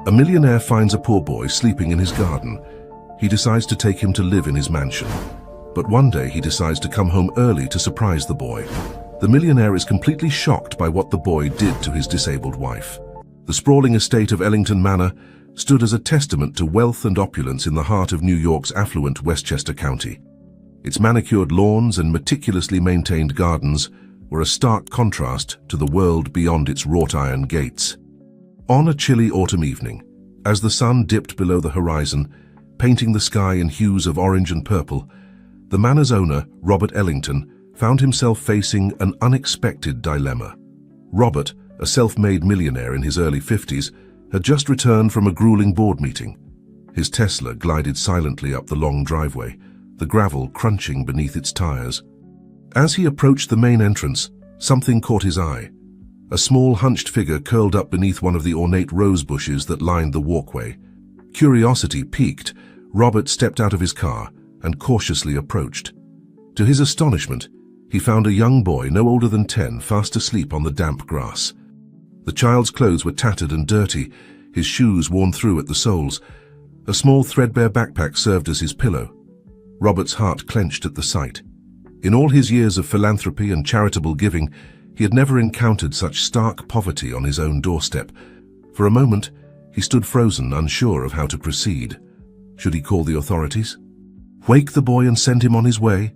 A millionaire finds a poor boy sleeping in his garden. He decides to take him to live in his mansion. But one day he decides to come home early to surprise the boy. The millionaire is completely shocked by what the boy did to his disabled wife. The sprawling estate of Ellington Manor stood as a testament to wealth and opulence in the heart of New York's affluent Westchester County. Its manicured lawns and meticulously maintained gardens were a stark contrast to the world beyond its wrought iron gates. On a chilly autumn evening, as the sun dipped below the horizon, painting the sky in hues of orange and purple, the manor's owner, Robert Ellington, found himself facing an unexpected dilemma. Robert, a self-made millionaire in his early 50s, had just returned from a grueling board meeting. His Tesla glided silently up the long driveway, the gravel crunching beneath its tires. As he approached the main entrance, something caught his eye. A small hunched figure curled up beneath one of the ornate rose bushes that lined the walkway. Curiosity piqued, Robert stepped out of his car and cautiously approached. To his astonishment, he found a young boy no older than 10 fast asleep on the damp grass. The child's clothes were tattered and dirty, his shoes worn through at the soles. A small threadbare backpack served as his pillow. Robert's heart clenched at the sight. In all his years of philanthropy and charitable giving, he had never encountered such stark poverty on his own doorstep. For a moment, he stood frozen, unsure of how to proceed. Should he call the authorities? Wake the boy and send him on his way?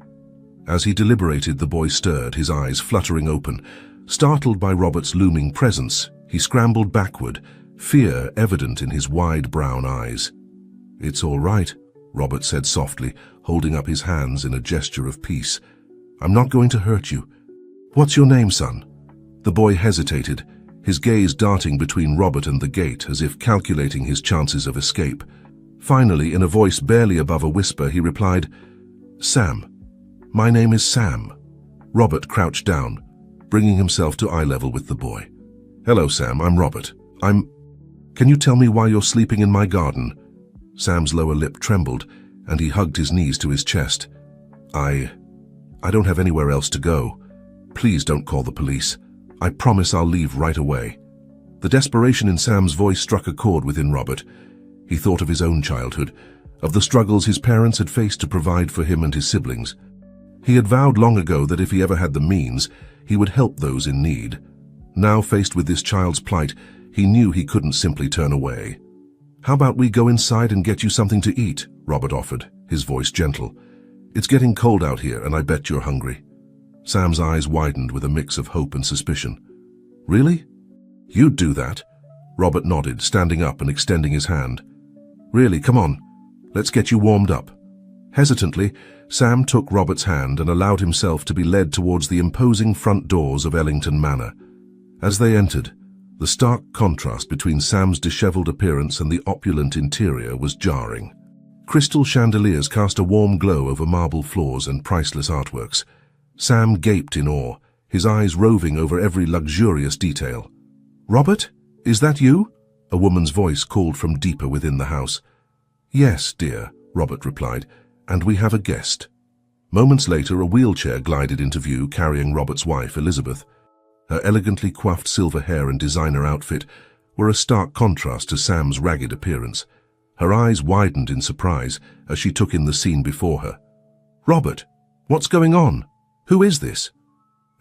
As he deliberated, the boy stirred, his eyes fluttering open. Startled by Robert's looming presence, he scrambled backward, fear evident in his wide brown eyes. "It's all right," Robert said softly, holding up his hands in a gesture of peace. "I'm not going to hurt you. What's your name, son?" The boy hesitated, his gaze darting between Robert and the gate as if calculating his chances of escape. Finally, in a voice barely above a whisper, he replied, "Sam. My name is Sam." Robert crouched down, bringing himself to eye level with the boy. "Hello, Sam, I'm Robert. Can you tell me why you're sleeping in my garden?" Sam's lower lip trembled, and he hugged his knees to his chest. I don't have anywhere else to go. Please don't call the police. I promise I'll leave right away." The desperation in Sam's voice struck a chord within Robert. He thought of his own childhood, of the struggles his parents had faced to provide for him and his siblings. He had vowed long ago that if he ever had the means, he would help those in need. Now, faced with this child's plight, he knew he couldn't simply turn away. "How about we go inside and get you something to eat?" Robert offered, his voice gentle. "It's getting cold out here, and I bet you're hungry." Sam's eyes widened with a mix of hope and suspicion. "Really? You'd do that?" Robert nodded, standing up and extending his hand. "Really, come on. Let's get you warmed up." Hesitantly, Sam took Robert's hand and allowed himself to be led towards the imposing front doors of Ellington Manor. As they entered, the stark contrast between Sam's disheveled appearance and the opulent interior was jarring. Crystal chandeliers cast a warm glow over marble floors and priceless artworks. Sam gaped in awe, his eyes roving over every luxurious detail. "Robert, is that you?" A woman's voice called from deeper within the house. "Yes, dear," Robert replied, "and we have a guest." Moments later, a wheelchair glided into view carrying Robert's wife, Elizabeth. Her elegantly coiffed silver hair and designer outfit were a stark contrast to Sam's ragged appearance. Her eyes widened in surprise as she took in the scene before her. "Robert, what's going on? Who is this?"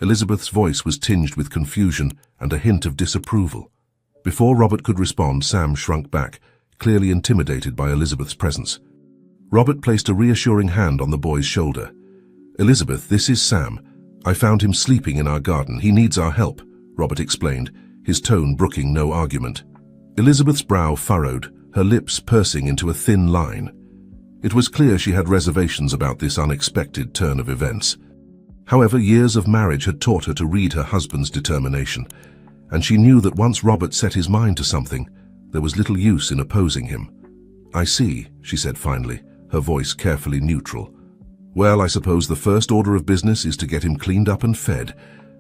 Elizabeth's voice was tinged with confusion and a hint of disapproval. Before Robert could respond, Sam shrunk back, clearly intimidated by Elizabeth's presence. Robert placed a reassuring hand on the boy's shoulder. "Elizabeth, this is Sam. I found him sleeping in our garden. He needs our help," Robert explained, his tone brooking no argument. Elizabeth's brow furrowed, her lips pursing into a thin line. It was clear she had reservations about this unexpected turn of events. However, years of marriage had taught her to read her husband's determination, and she knew that once Robert set his mind to something, there was little use in opposing him. "I see," she said finally, her voice carefully neutral. "Well, I suppose the first order of business is to get him cleaned up and fed.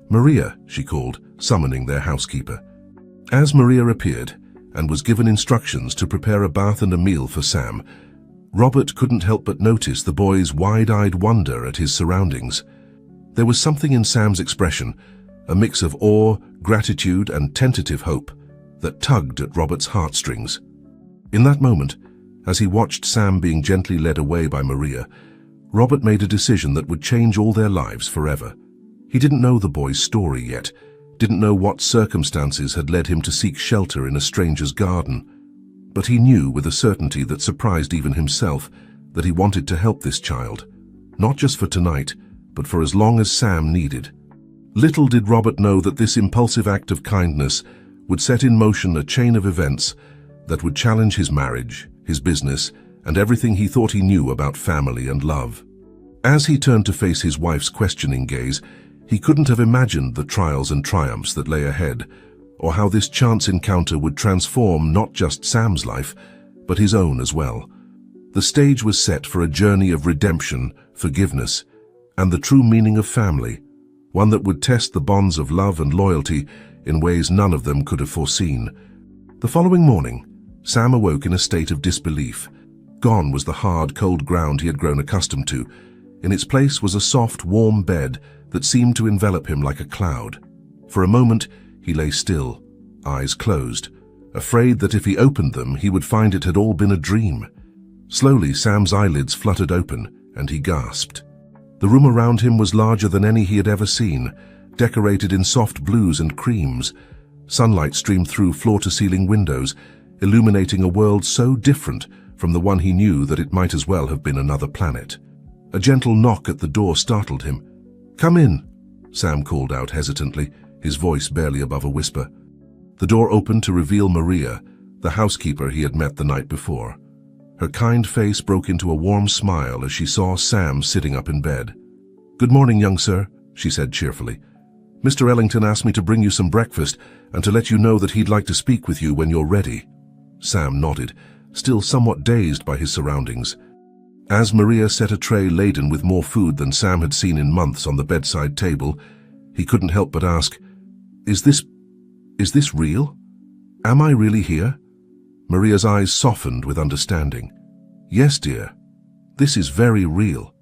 Maria," she called, summoning their housekeeper. As Maria appeared and was given instructions to prepare a bath and a meal for Sam, Robert couldn't help but notice the boy's wide-eyed wonder at his surroundings. There was something in Sam's expression, a mix of awe, gratitude, and tentative hope, that tugged at Robert's heartstrings. In that moment, as he watched Sam being gently led away by Maria, Robert made a decision that would change all their lives forever. He didn't know the boy's story yet, didn't know what circumstances had led him to seek shelter in a stranger's garden, but he knew with a certainty that surprised even himself that he wanted to help this child, not just for tonight, but for as long as Sam needed. Little did Robert know that this impulsive act of kindness would set in motion a chain of events that would challenge his marriage, his business, and everything he thought he knew about family and love. As he turned to face his wife's questioning gaze, he couldn't have imagined the trials and triumphs that lay ahead, or how this chance encounter would transform not just Sam's life, but his own as well. The stage was set for a journey of redemption, forgiveness, and the true meaning of family, one that would test the bonds of love and loyalty in ways none of them could have foreseen. The following morning, Sam awoke in a state of disbelief. Gone was the hard, cold ground he had grown accustomed to. In its place was a soft, warm bed that seemed to envelop him like a cloud. For a moment, he lay still, eyes closed, afraid that if he opened them, he would find it had all been a dream. Slowly, Sam's eyelids fluttered open, and he gasped. The room around him was larger than any he had ever seen, decorated in soft blues and creams. Sunlight streamed through floor-to-ceiling windows, illuminating a world so different from the one he knew that it might as well have been another planet. A gentle knock at the door startled him. "Come in," Sam called out hesitantly, his voice barely above a whisper. The door opened to reveal Maria, the housekeeper he had met the night before. Her kind face broke into a warm smile as she saw Sam sitting up in bed. "Good morning, young sir," she said cheerfully. "Mr. Ellington asked me to bring you some breakfast and to let you know that he'd like to speak with you when you're ready." Sam nodded, still somewhat dazed by his surroundings. As Maria set a tray laden with more food than Sam had seen in months on the bedside table, he couldn't help but ask, Is this real? Am I really here?" Maria's eyes softened with understanding. "Yes, dear. This is very real.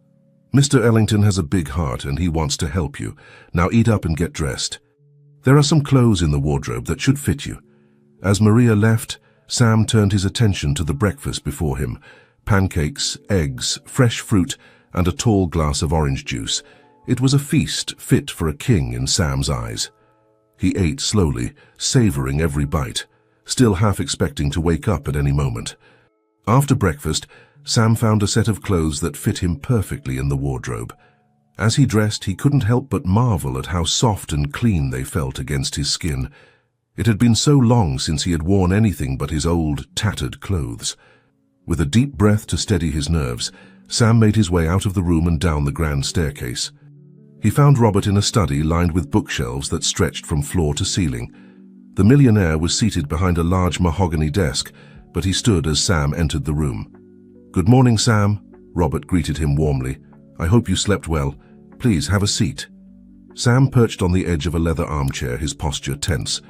Mr. Ellington has a big heart and he wants to help you. Now eat up and get dressed. There are some clothes in the wardrobe that should fit you." As Maria left, Sam turned his attention to the breakfast before him. Pancakes, eggs, fresh fruit, and a tall glass of orange juice. It was a feast fit for a king in Sam's eyes. He ate slowly, savoring every bite, still half expecting to wake up at any moment. After breakfast, Sam found a set of clothes that fit him perfectly in the wardrobe. As he dressed, he couldn't help but marvel at how soft and clean they felt against his skin. It had been so long since he had worn anything but his old, tattered clothes. With a deep breath to steady his nerves, Sam made his way out of the room and down the grand staircase. He found Robert in a study lined with bookshelves that stretched from floor to ceiling. The millionaire was seated behind a large mahogany desk, but he stood as Sam entered the room. "Good morning, Sam," Robert greeted him warmly. "I hope you slept well. Please have a seat." Sam perched on the edge of a leather armchair, his posture tense.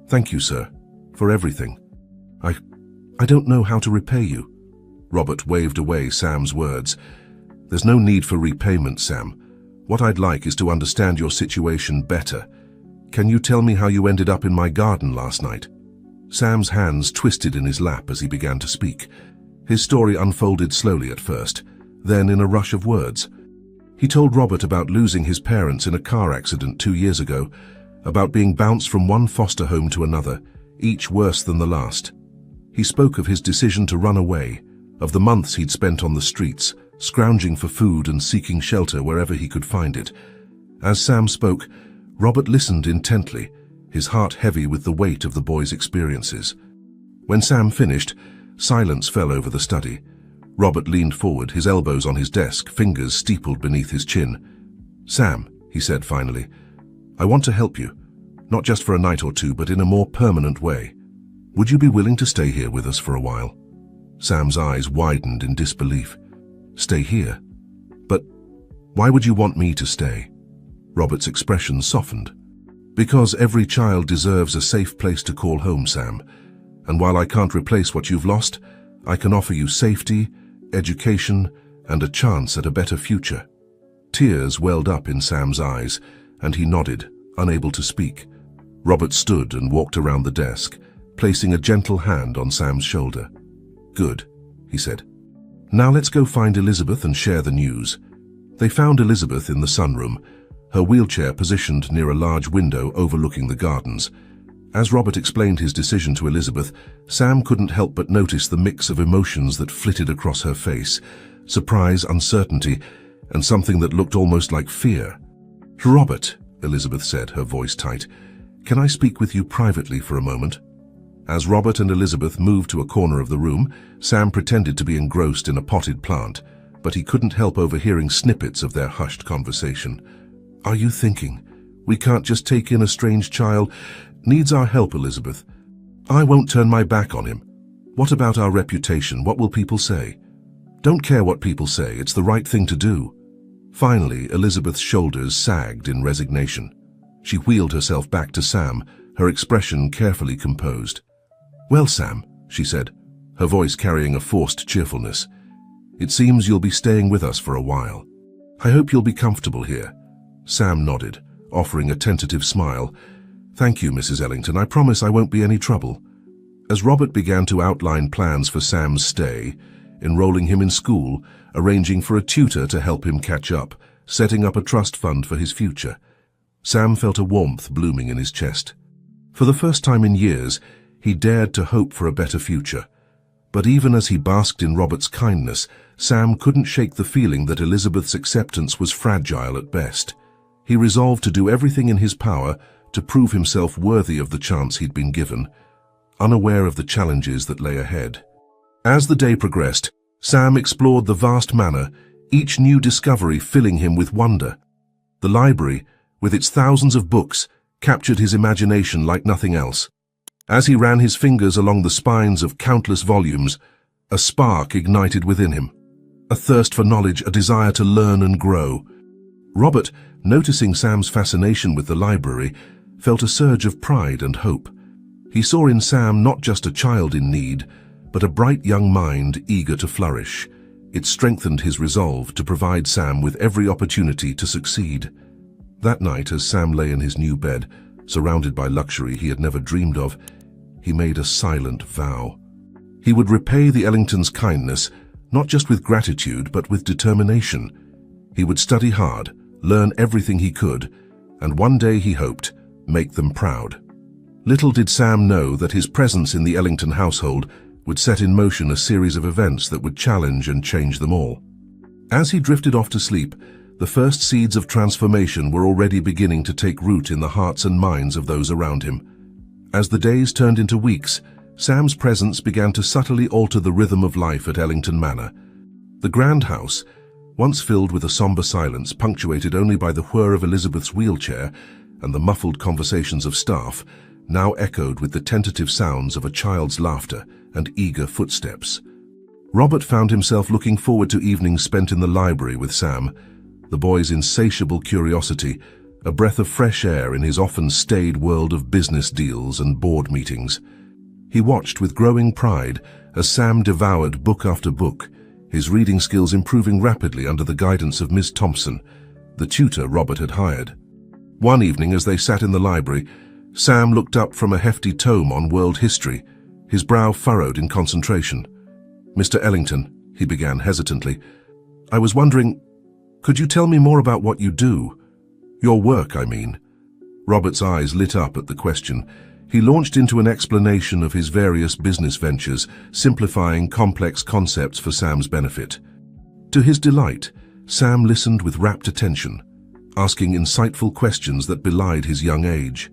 "Thank you, sir, for everything. I don't know how to repay you." Robert waved away Sam's words. "There's no need for repayment, Sam. What I'd like is to understand your situation better. Can you tell me how you ended up in my garden last night?" Sam's hands twisted in his lap as he began to speak. His story unfolded slowly at first, then in a rush of words. He told Robert about losing his parents in a car accident 2 years ago, about being bounced from one foster home to another, each worse than the last. He spoke of his decision to run away, of the months he'd spent on the streets, scrounging for food and seeking shelter wherever he could find it. As Sam spoke, Robert listened intently, his heart heavy with the weight of the boy's experiences. When Sam finished, silence fell over the study. Robert leaned forward, his elbows on his desk, fingers steepled beneath his chin. "Sam," he said finally, "I want to help you, not just for a night or two, but in a more permanent way. Would you be willing to stay here with us for a while?" Sam's eyes widened in disbelief. "Stay here? But why would you want me to stay?" Robert's expression softened. "Because every child deserves a safe place to call home, Sam. And while I can't replace what you've lost, I can offer you safety, education, and a chance at a better future." Tears welled up in Sam's eyes, and he nodded, unable to speak. Robert stood and walked around the desk, placing a gentle hand on Sam's shoulder. Good, he said. Now let's go find Elizabeth and share the news. They found Elizabeth in the sunroom, her wheelchair positioned near a large window overlooking the gardens. As Robert explained his decision to Elizabeth, Sam couldn't help but notice the mix of emotions that flitted across her face: surprise, uncertainty, and something that looked almost like fear. "Robert," Elizabeth said, her voice tight, "can I speak with you privately for a moment?" As Robert and Elizabeth moved to a corner of the room, Sam pretended to be engrossed in a potted plant, but he couldn't help overhearing snippets of their hushed conversation. "Are you thinking? We can't just take in a strange child. Needs our help, Elizabeth. I won't turn my back on him. What about our reputation? What will people say?" "Don't care what people say. It's the right thing to do." Finally, Elizabeth's shoulders sagged in resignation. She wheeled herself back to Sam, her expression carefully composed. "Well, Sam," she said, her voice carrying a forced cheerfulness, "it seems you'll be staying with us for a while. I hope you'll be comfortable here." Sam nodded, offering a tentative smile. "Thank you, Mrs. Ellington. I promise I won't be any trouble." As Robert began to outline plans for Sam's stay, enrolling him in school, arranging for a tutor to help him catch up, setting up a trust fund for his future, Sam felt a warmth blooming in his chest. For the first time in years, he dared to hope for a better future. But even as he basked in Robert's kindness, Sam couldn't shake the feeling that Elizabeth's acceptance was fragile at best. He resolved to do everything in his power to prove himself worthy of the chance he'd been given, unaware of the challenges that lay ahead. As the day progressed, Sam explored the vast manor, each new discovery filling him with wonder. The library, with its thousands of books, captured his imagination like nothing else. As he ran his fingers along the spines of countless volumes, a spark ignited within him. A thirst for knowledge, a desire to learn and grow. Robert, noticing Sam's fascination with the library, felt a surge of pride and hope. He saw in Sam not just a child in need, but a bright young mind eager to flourish. It strengthened his resolve to provide Sam with every opportunity to succeed. That night, as Sam lay in his new bed, surrounded by luxury he had never dreamed of, he made a silent vow. He would repay the Ellingtons' kindness, not just with gratitude, but with determination. He would study hard, learn everything he could, and one day, he hoped, make them proud. Little did Sam know that his presence in the Ellington household would set in motion a series of events that would challenge and change them all. As he drifted off to sleep, the first seeds of transformation were already beginning to take root in the hearts and minds of those around him. As the days turned into weeks, Sam's presence began to subtly alter the rhythm of life at Ellington Manor. The grand house, once filled with a somber silence punctuated only by the whir of Elizabeth's wheelchair and the muffled conversations of staff, now echoed with the tentative sounds of a child's laughter and eager footsteps. Robert found himself looking forward to evenings spent in the library with Sam, the boy's insatiable curiosity, a breath of fresh air in his often staid world of business deals and board meetings. He watched with growing pride as Sam devoured book after book, his reading skills improving rapidly under the guidance of Miss Thompson, the tutor Robert had hired. One evening, as they sat in the library, Sam looked up from a hefty tome on world history, his brow furrowed in concentration. "Mr. Ellington," he began hesitantly, "I was wondering, could you tell me more about what you do? Your work, I mean." Robert's eyes lit up at the question. He launched into an explanation of his various business ventures, simplifying complex concepts for Sam's benefit. To his delight, Sam listened with rapt attention, asking insightful questions that belied his young age.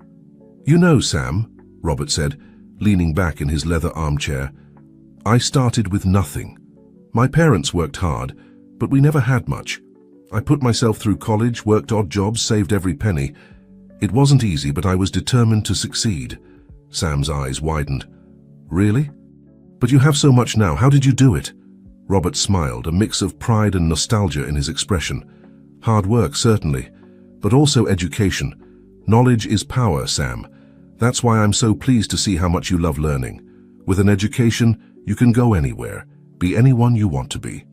"You know, Sam," Robert said, leaning back in his leather armchair, "I started with nothing. My parents worked hard, but we never had much. I put myself through college, worked odd jobs, saved every penny. It wasn't easy, but I was determined to succeed." Sam's eyes widened. "Really? But you have so much now. How did you do it?" Robert smiled, a mix of pride and nostalgia in his expression. "Hard work, certainly, but also education. Knowledge is power, Sam. That's why I'm so pleased to see how much you love learning. With an education, you can go anywhere, be anyone you want to be."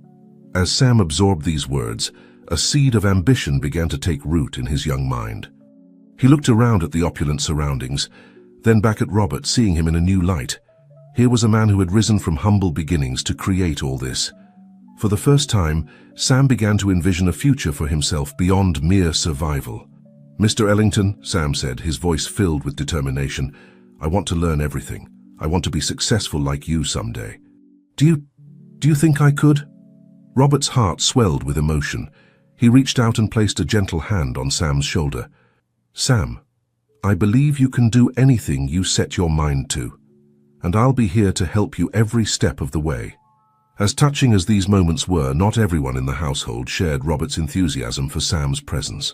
As Sam absorbed these words, a seed of ambition began to take root in his young mind. He looked around at the opulent surroundings, then back at Robert, seeing him in a new light. Here was a man who had risen from humble beginnings to create all this. For the first time, Sam began to envision a future for himself beyond mere survival. "Mr. Ellington," Sam said, his voice filled with determination, "I want to learn everything. I want to be successful like you someday. Do you think I could?" Robert's heart swelled with emotion. He reached out and placed a gentle hand on Sam's shoulder. "Sam, I believe you can do anything you set your mind to, and I'll be here to help you every step of the way." As touching as these moments were, not everyone in the household shared Robert's enthusiasm for Sam's presence.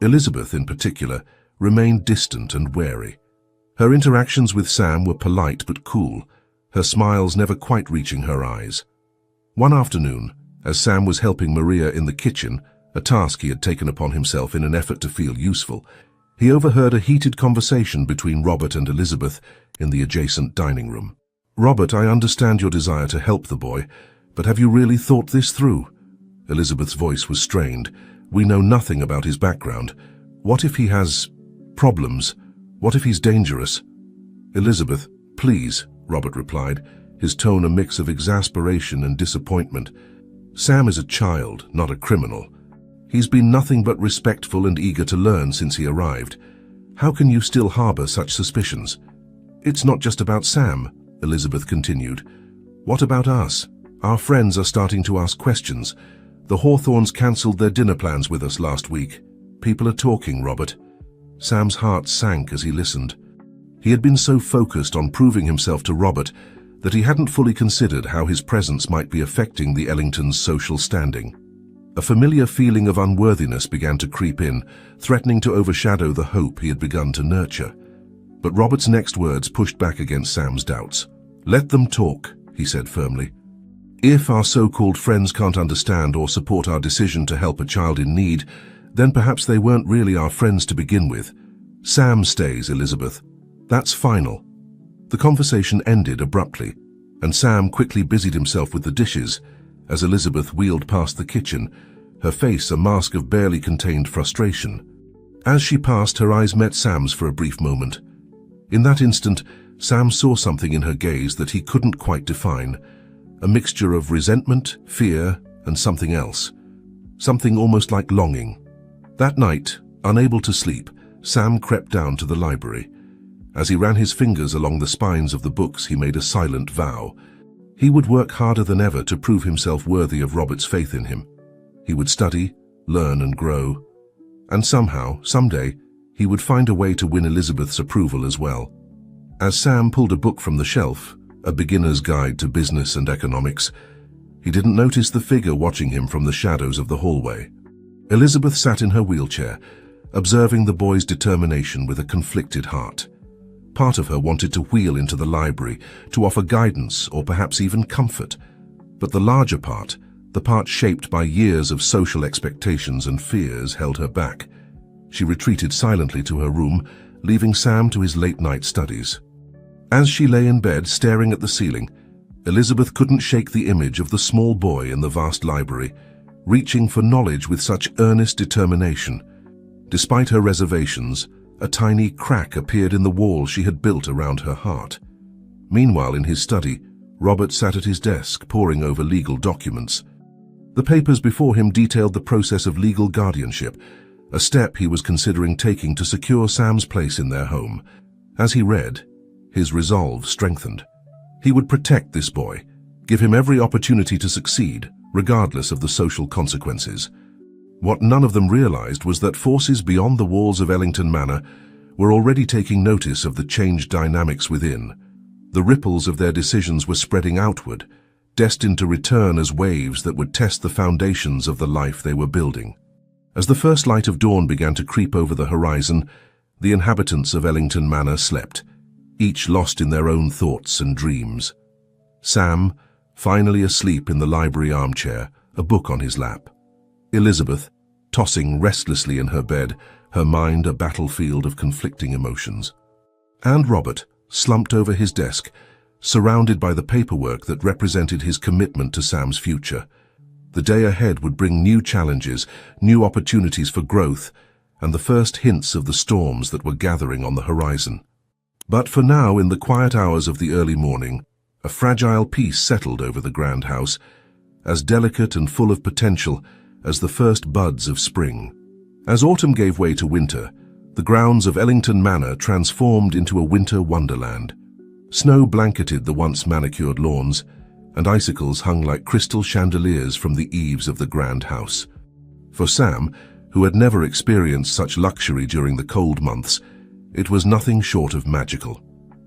Elizabeth, in particular, remained distant and wary. Her interactions with Sam were polite but cool, her smiles never quite reaching her eyes. One afternoon, as Sam was helping Maria in the kitchen, a task he had taken upon himself in an effort to feel useful, he overheard a heated conversation between Robert and Elizabeth in the adjacent dining room. "Robert, I understand your desire to help the boy, but have you really thought this through?" Elizabeth's voice was strained. "We know nothing about his background. What if he has problems? What if he's dangerous?" "Elizabeth, please," Robert replied, his tone a mix of exasperation and disappointment. "Sam is a child, not a criminal. He's been nothing but respectful and eager to learn since he arrived. How can you still harbor such suspicions?" "It's not just about Sam," Elizabeth continued. "What about us? Our friends are starting to ask questions. The Hawthorns cancelled their dinner plans with us last week. People are talking, Robert." Sam's heart sank as he listened. He had been so focused on proving himself to Robert that he hadn't fully considered how his presence might be affecting the Ellingtons' social standing. A familiar feeling of unworthiness began to creep in, threatening to overshadow the hope he had begun to nurture. But Robert's next words pushed back against Sam's doubts. "Let them talk," he said firmly. "If our so-called friends can't understand or support our decision to help a child in need, then perhaps they weren't really our friends to begin with. Sam stays, Elizabeth. That's final." The conversation ended abruptly, and Sam quickly busied himself with the dishes as Elizabeth wheeled past the kitchen, her face a mask of barely contained frustration. As she passed, her eyes met Sam's for a brief moment. In that instant, Sam saw something in her gaze that he couldn't quite define, a mixture of resentment, fear, and something else. Something almost like longing. That night, unable to sleep, Sam crept down to the library. As he ran his fingers along the spines of the books, he made a silent vow. He would work harder than ever to prove himself worthy of Robert's faith in him. He would study, learn, and grow. And somehow, someday, he would find a way to win Elizabeth's approval as well. As Sam pulled a book from the shelf, A Beginner's Guide to Business and Economics, he didn't notice the figure watching him from the shadows of the hallway. Elizabeth sat in her wheelchair, observing the boy's determination with a conflicted heart. Part of her wanted to wheel into the library, to offer guidance or perhaps even comfort. But the larger part, the part shaped by years of social expectations and fears, held her back. She retreated silently to her room, leaving Sam to his late-night studies. As she lay in bed, staring at the ceiling, Elizabeth couldn't shake the image of the small boy in the vast library, reaching for knowledge with such earnest determination. Despite her reservations, a tiny crack appeared in the wall she had built around her heart. Meanwhile, in his study, Robert sat at his desk, poring over legal documents. The papers before him detailed the process of legal guardianship, a step he was considering taking to secure Sam's place in their home. As he read, his resolve strengthened. He would protect this boy, give him every opportunity to succeed, regardless of the social consequences. What none of them realized was that forces beyond the walls of Ellington Manor were already taking notice of the changed dynamics within. The ripples of their decisions were spreading outward, destined to return as waves that would test the foundations of the life they were building. As the first light of dawn began to creep over the horizon, the inhabitants of Ellington Manor slept, each lost in their own thoughts and dreams. Sam, finally asleep in the library armchair, a book on his lap. Elizabeth, tossing restlessly in her bed, her mind a battlefield of conflicting emotions. And Robert, slumped over his desk, surrounded by the paperwork that represented his commitment to Sam's future. The day ahead would bring new challenges, new opportunities for growth, and the first hints of the storms that were gathering on the horizon. But for now, in the quiet hours of the early morning, a fragile peace settled over the grand house, as delicate and full of potential as the first buds of spring. As autumn gave way to winter, the grounds of Ellington Manor transformed into a winter wonderland. Snow blanketed the once manicured lawns, and icicles hung like crystal chandeliers from the eaves of the grand house. For Sam, who had never experienced such luxury during the cold months, it was nothing short of magical.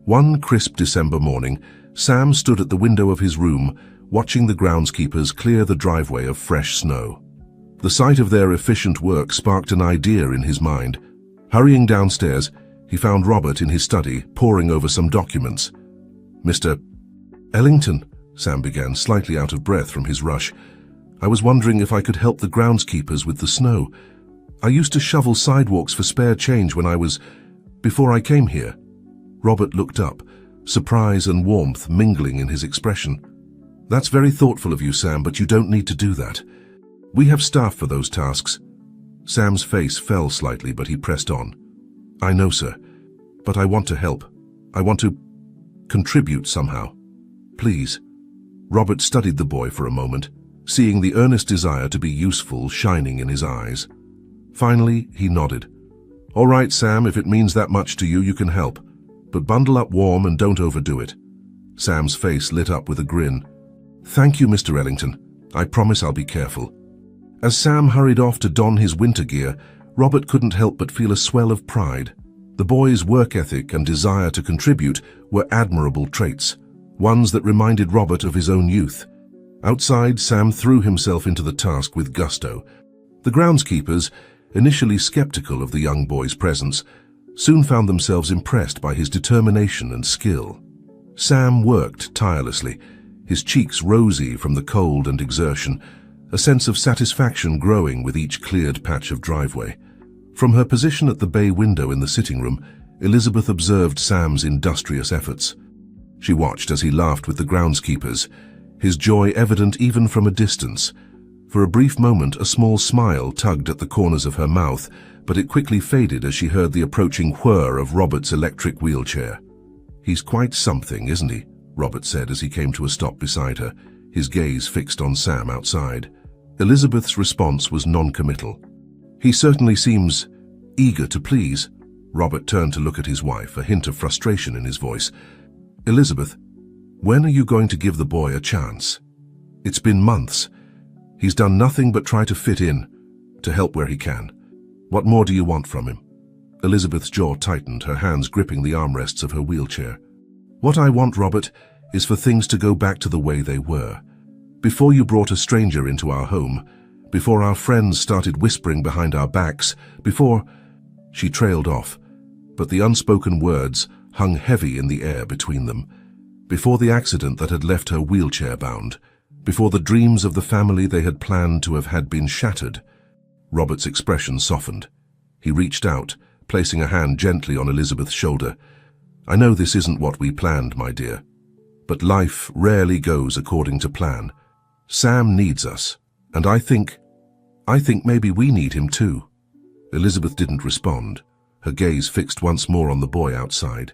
One crisp December morning, Sam stood at the window of his room, watching the groundskeepers clear the driveway of fresh snow. The sight of their efficient work sparked an idea in his mind. Hurrying downstairs, he found Robert in his study, poring over some documents. "Mr. Ellington," Sam began, slightly out of breath from his rush, "I was wondering if I could help the groundskeepers with the snow. I used to shovel sidewalks for spare change before I came here." Robert looked up, surprise and warmth mingling in his expression. "That's very thoughtful of you, Sam, but you don't need to do that. We have staff for those tasks." Sam's face fell slightly, but he pressed on. "I know, sir, but I want to help. I want to contribute somehow. Please." Robert studied the boy for a moment, seeing the earnest desire to be useful shining in his eyes. Finally, he nodded. "All right, Sam, if it means that much to you, you can help. But bundle up warm and don't overdo it." Sam's face lit up with a grin. "Thank you, Mr. Ellington. I promise I'll be careful." As Sam hurried off to don his winter gear, Robert couldn't help but feel a swell of pride. The boy's work ethic and desire to contribute were admirable traits, ones that reminded Robert of his own youth. Outside, Sam threw himself into the task with gusto. The groundskeepers, initially skeptical of the young boy's presence, soon found themselves impressed by his determination and skill. Sam worked tirelessly, his cheeks rosy from the cold and exertion, a sense of satisfaction growing with each cleared patch of driveway. From her position at the bay window in the sitting room, Elizabeth observed Sam's industrious efforts. She watched as he laughed with the groundskeepers, his joy evident even from a distance. For a brief moment, a small smile tugged at the corners of her mouth, but it quickly faded as she heard the approaching whir of Robert's electric wheelchair. "He's quite something, isn't he?" Robert said as he came to a stop beside her, his gaze fixed on Sam outside. Elizabeth's response was non-committal. "He certainly seems eager to please." Robert turned to look at his wife, a hint of frustration in his voice. "Elizabeth, when are you going to give the boy a chance? It's been months. He's done nothing but try to fit in, to help where he can. What more do you want from him?" Elizabeth's jaw tightened, her hands gripping the armrests of her wheelchair. "What I want, Robert, is for things to go back to the way they were. Before you brought a stranger into our home, before our friends started whispering behind our backs, before—" She trailed off, but the unspoken words hung heavy in the air between them. Before the accident that had left her wheelchair-bound, before the dreams of the family they had planned to have had been shattered. Robert's expression softened. He reached out, placing a hand gently on Elizabeth's shoulder. "I know this isn't what we planned, my dear, but life rarely goes according to plan. Sam needs us, and I think maybe we need him too." Elizabeth didn't respond, her gaze fixed once more on the boy outside.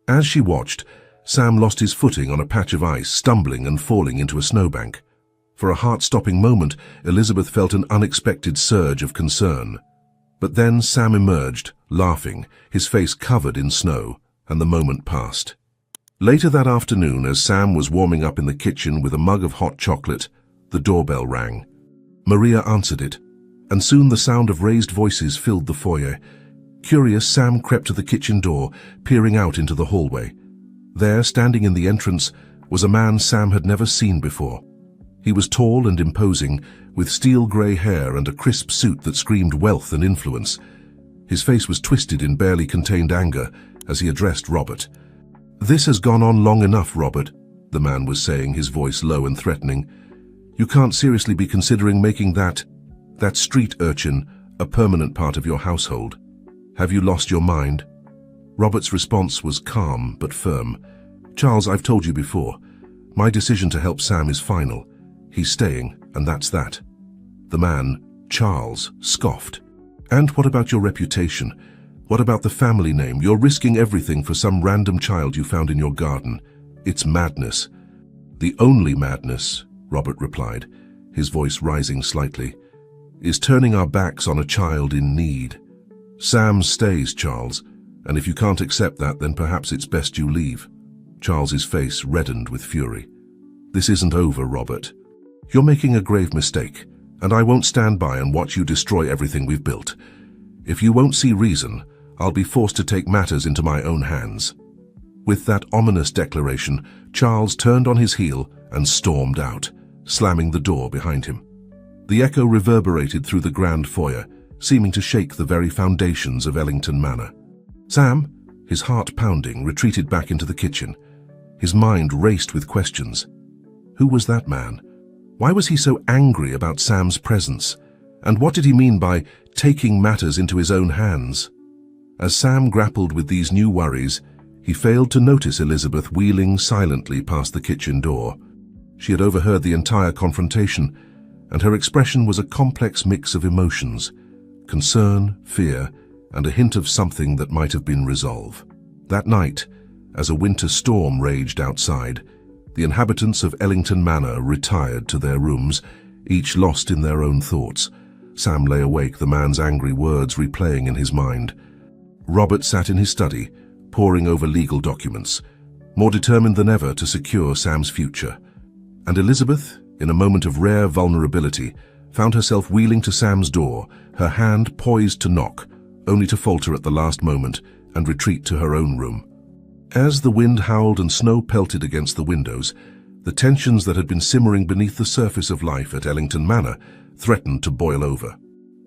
As she watched, Sam lost his footing on a patch of ice, stumbling and falling into a snowbank. For a heart-stopping moment, Elizabeth felt an unexpected surge of concern. But then Sam emerged, laughing, his face covered in snow, and the moment passed. Later that afternoon, as Sam was warming up in the kitchen with a mug of hot chocolate, the doorbell rang. Maria answered it, and soon the sound of raised voices filled the foyer. Curious, Sam crept to the kitchen door, peering out into the hallway. There, standing in the entrance, was a man Sam had never seen before. He was tall and imposing, with steel-grey hair and a crisp suit that screamed wealth and influence. His face was twisted in barely contained anger as he addressed Robert. "This has gone on long enough, Robert," the man was saying, his voice low and threatening. "You can't seriously be considering making that street urchin a permanent part of your household. Have you lost your mind?" Robert's response was calm but firm. "Charles, I've told you before. My decision to help Sam is final. He's staying, and that's that." The man, Charles, scoffed. "And what about your reputation? What about the family name? You're risking everything for some random child you found in your garden. It's madness." "The only madness," Robert replied, his voice rising slightly, "is turning our backs on a child in need. Sam stays, Charles, and if you can't accept that, then perhaps it's best you leave." Charles's face reddened with fury. "This isn't over, Robert. You're making a grave mistake, and I won't stand by and watch you destroy everything we've built. If you won't see reason, I'll be forced to take matters into my own hands." With that ominous declaration, Charles turned on his heel and stormed out, slamming the door behind him. The echo reverberated through the grand foyer, seeming to shake the very foundations of Ellington Manor. Sam, his heart pounding, retreated back into the kitchen. His mind raced with questions. Who was that man? Why was he so angry about Sam's presence? And what did he mean by taking matters into his own hands? As Sam grappled with these new worries, he failed to notice Elizabeth wheeling silently past the kitchen door. She had overheard the entire confrontation, and her expression was a complex mix of emotions: concern, fear, and a hint of something that might have been resolve. That night, as a winter storm raged outside, the inhabitants of Ellington Manor retired to their rooms, each lost in their own thoughts. Sam lay awake, the man's angry words replaying in his mind. Robert sat in his study, poring over legal documents, more determined than ever to secure Sam's future. And Elizabeth, in a moment of rare vulnerability, found herself wheeling to Sam's door, her hand poised to knock, only to falter at the last moment and retreat to her own room. As the wind howled and snow pelted against the windows, the tensions that had been simmering beneath the surface of life at Ellington Manor threatened to boil over.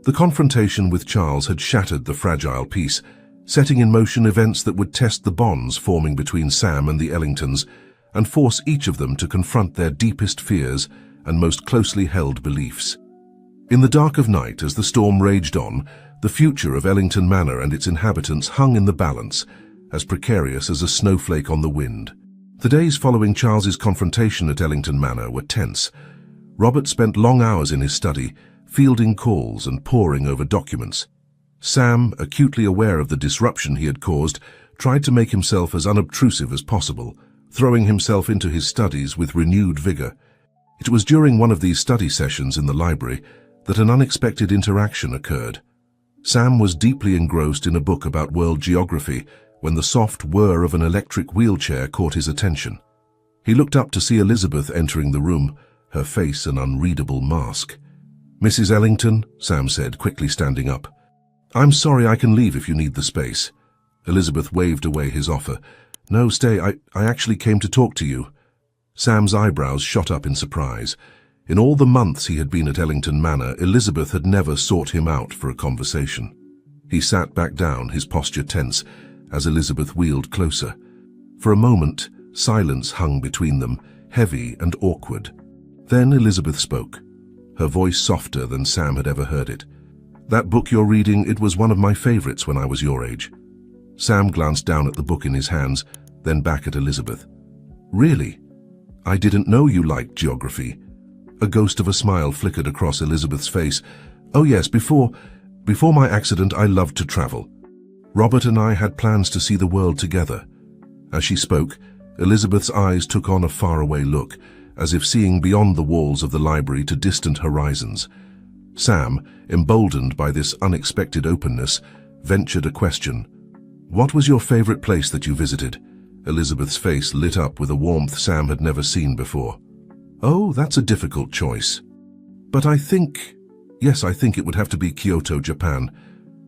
The confrontation with Charles had shattered the fragile peace, setting in motion events that would test the bonds forming between Sam and the Ellingtons and force each of them to confront their deepest fears and most closely held beliefs. In the dark of night, as the storm raged on, the future of Ellington Manor and its inhabitants hung in the balance, as precarious as a snowflake on the wind. The days following Charles's confrontation at Ellington Manor were tense. Robert spent long hours in his study, fielding calls and poring over documents. Sam, acutely aware of the disruption he had caused, tried to make himself as unobtrusive as possible, throwing himself into his studies with renewed vigor. It was during one of these study sessions in the library that an unexpected interaction occurred. Sam was deeply engrossed in a book about world geography when the soft whir of an electric wheelchair caught his attention. He looked up to see Elizabeth entering the room, her face an unreadable mask. "Mrs. Ellington," Sam said, quickly standing up. "I'm sorry, I can leave if you need the space." Elizabeth waved away his offer. "No, stay, I actually came to talk to you." Sam's eyebrows shot up in surprise. In all the months he had been at Ellington Manor, Elizabeth had never sought him out for a conversation. He sat back down, his posture tense, as Elizabeth wheeled closer. For a moment, silence hung between them, heavy and awkward. Then Elizabeth spoke, her voice softer than Sam had ever heard it. "That book you're reading, it was one of my favorites when I was your age." Sam glanced down at the book in his hands, then back at Elizabeth. "Really? I didn't know you liked geography." A ghost of a smile flickered across Elizabeth's face. "Oh yes, before my accident, I loved to travel. Robert and I had plans to see the world together." As she spoke, Elizabeth's eyes took on a faraway look, as if seeing beyond the walls of the library to distant horizons. Sam, emboldened by this unexpected openness, ventured a question. "What was your favorite place that you visited?" Elizabeth's face lit up with a warmth Sam had never seen before. "Oh, that's a difficult choice. But I think it would have to be Kyoto, Japan.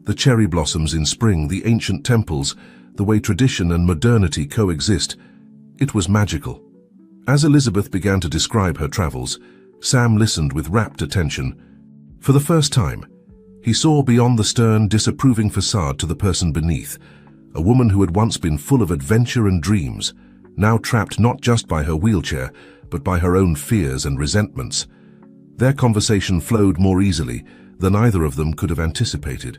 The cherry blossoms in spring, the ancient temples, the way tradition and modernity coexist. It was magical." As Elizabeth began to describe her travels, Sam listened with rapt attention. For the first time, he saw beyond the stern, disapproving facade to the person beneath, a woman who had once been full of adventure and dreams, now trapped not just by her wheelchair, but by her own fears and resentments. Their conversation flowed more easily than either of them could have anticipated.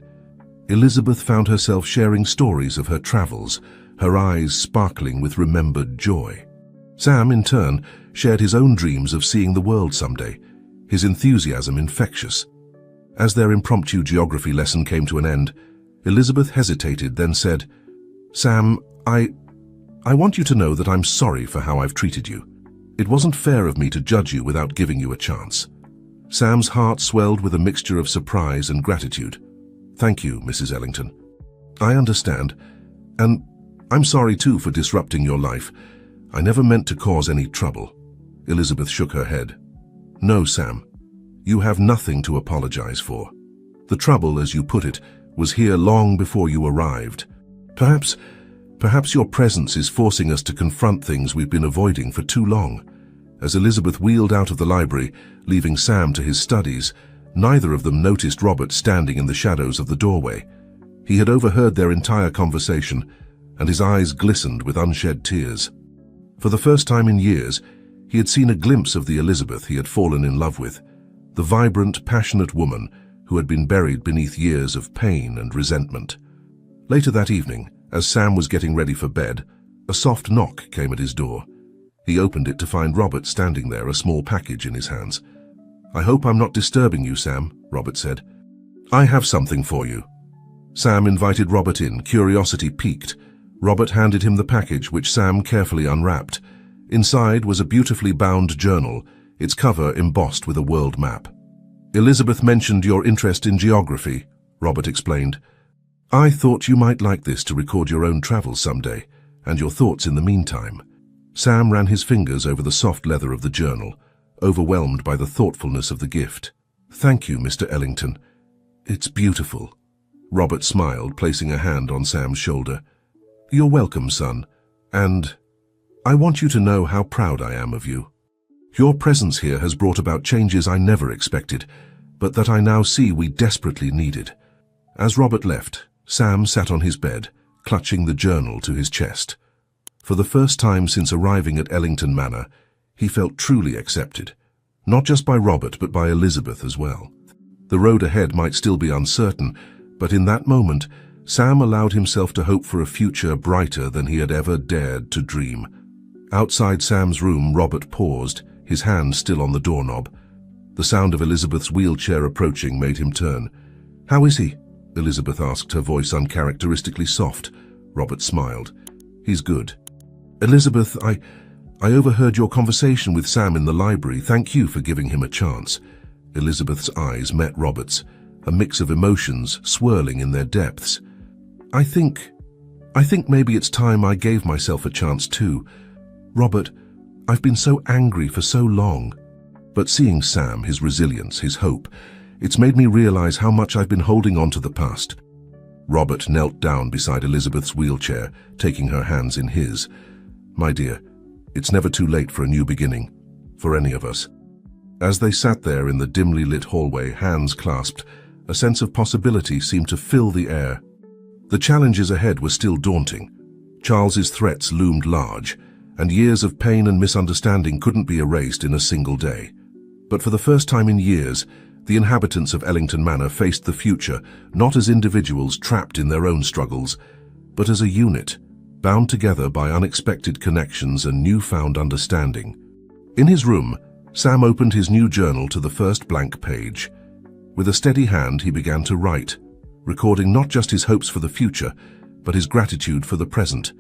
Elizabeth found herself sharing stories of her travels, her eyes sparkling with remembered joy. Sam, in turn, shared his own dreams of seeing the world someday, his enthusiasm infectious. As their impromptu geography lesson came to an end, Elizabeth hesitated, then said, "Sam, I want you to know that I'm sorry for how I've treated you. It wasn't fair of me to judge you without giving you a chance." Sam's heart swelled with a mixture of surprise and gratitude. "Thank you, Mrs. Ellington. I understand, and I'm sorry too for disrupting your life. I never meant to cause any trouble." Elizabeth shook her head. "No, Sam. You have nothing to apologize for. The trouble, as you put it, was here long before you arrived. Perhaps your presence is forcing us to confront things we've been avoiding for too long." As Elizabeth wheeled out of the library, leaving Sam to his studies, neither of them noticed Robert standing in the shadows of the doorway. He had overheard their entire conversation, and his eyes glistened with unshed tears. For the first time in years, he had seen a glimpse of the Elizabeth he had fallen in love with, the vibrant, passionate woman who had been buried beneath years of pain and resentment. Later that evening, as Sam was getting ready for bed, a soft knock came at his door. He opened it to find Robert standing there, a small package in his hands. "I hope I'm not disturbing you, Sam," Robert said. "I have something for you." Sam invited Robert in, curiosity piqued. Robert handed him the package, which Sam carefully unwrapped. Inside was a beautifully bound journal, its cover embossed with a world map. "Elizabeth mentioned your interest in geography," Robert explained. "I thought you might like this to record your own travels someday, and your thoughts in the meantime." Sam ran his fingers over the soft leather of the journal, overwhelmed by the thoughtfulness of the gift. "Thank you, Mr. Ellington. It's beautiful." Robert smiled, placing a hand on Sam's shoulder. "You're welcome, son, and I want you to know how proud I am of you. Your presence here has brought about changes I never expected, but that I now see we desperately needed." As Robert left, Sam sat on his bed, clutching the journal to his chest. For the first time since arriving at Ellington Manor, he felt truly accepted, not just by Robert but by Elizabeth as well. The road ahead might still be uncertain, but in that moment, Sam allowed himself to hope for a future brighter than he had ever dared to dream. Outside Sam's room, Robert paused, his hand still on the doorknob. The sound of Elizabeth's wheelchair approaching made him turn. "How is he?" Elizabeth asked, her voice uncharacteristically soft. Robert smiled. "He's good." "Elizabeth, I overheard your conversation with Sam in the library. Thank you for giving him a chance." Elizabeth's eyes met Robert's, a mix of emotions swirling in their depths. I think maybe it's time I gave myself a chance too. Robert, I've been so angry for so long. But seeing Sam, his resilience, his hope, it's made me realize how much I've been holding on to the past." Robert knelt down beside Elizabeth's wheelchair, taking her hands in his. "My dear, it's never too late for a new beginning, for any of us." As they sat there in the dimly lit hallway, hands clasped, a sense of possibility seemed to fill the air. The challenges ahead were still daunting. Charles's threats loomed large, and years of pain and misunderstanding couldn't be erased in a single day. But for the first time in years, the inhabitants of Ellington Manor faced the future not as individuals trapped in their own struggles, but as a unit, bound together by unexpected connections and newfound understanding. In his room, Sam opened his new journal to the first blank page. With a steady hand, he began to write, recording not just his hopes for the future, but his gratitude for the present,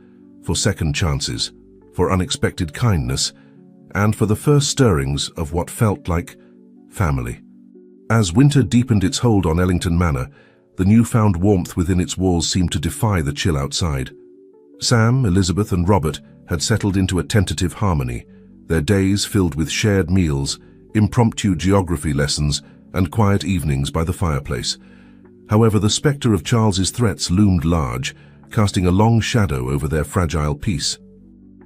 for second chances, for unexpected kindness, and for the first stirrings of what felt like family. As winter deepened its hold on Ellington Manor, the newfound warmth within its walls seemed to defy the chill outside. Sam, Elizabeth, and Robert had settled into a tentative harmony, their days filled with shared meals, impromptu geography lessons, and quiet evenings by the fireplace. However, the spectre of Charles's threats loomed large, casting a long shadow over their fragile peace.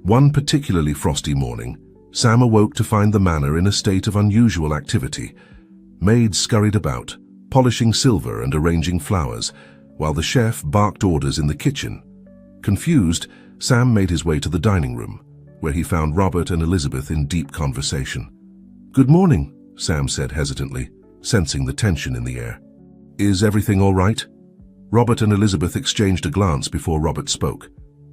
One particularly frosty morning, Sam awoke to find the manor in a state of unusual activity. Maids scurried about, polishing silver and arranging flowers, while the chef barked orders in the kitchen. Confused, Sam made his way to the dining room, where he found Robert and Elizabeth in deep conversation. "Good morning," Sam said hesitantly, sensing the tension in the air. "Is everything all right?" Robert and Elizabeth exchanged a glance before Robert spoke.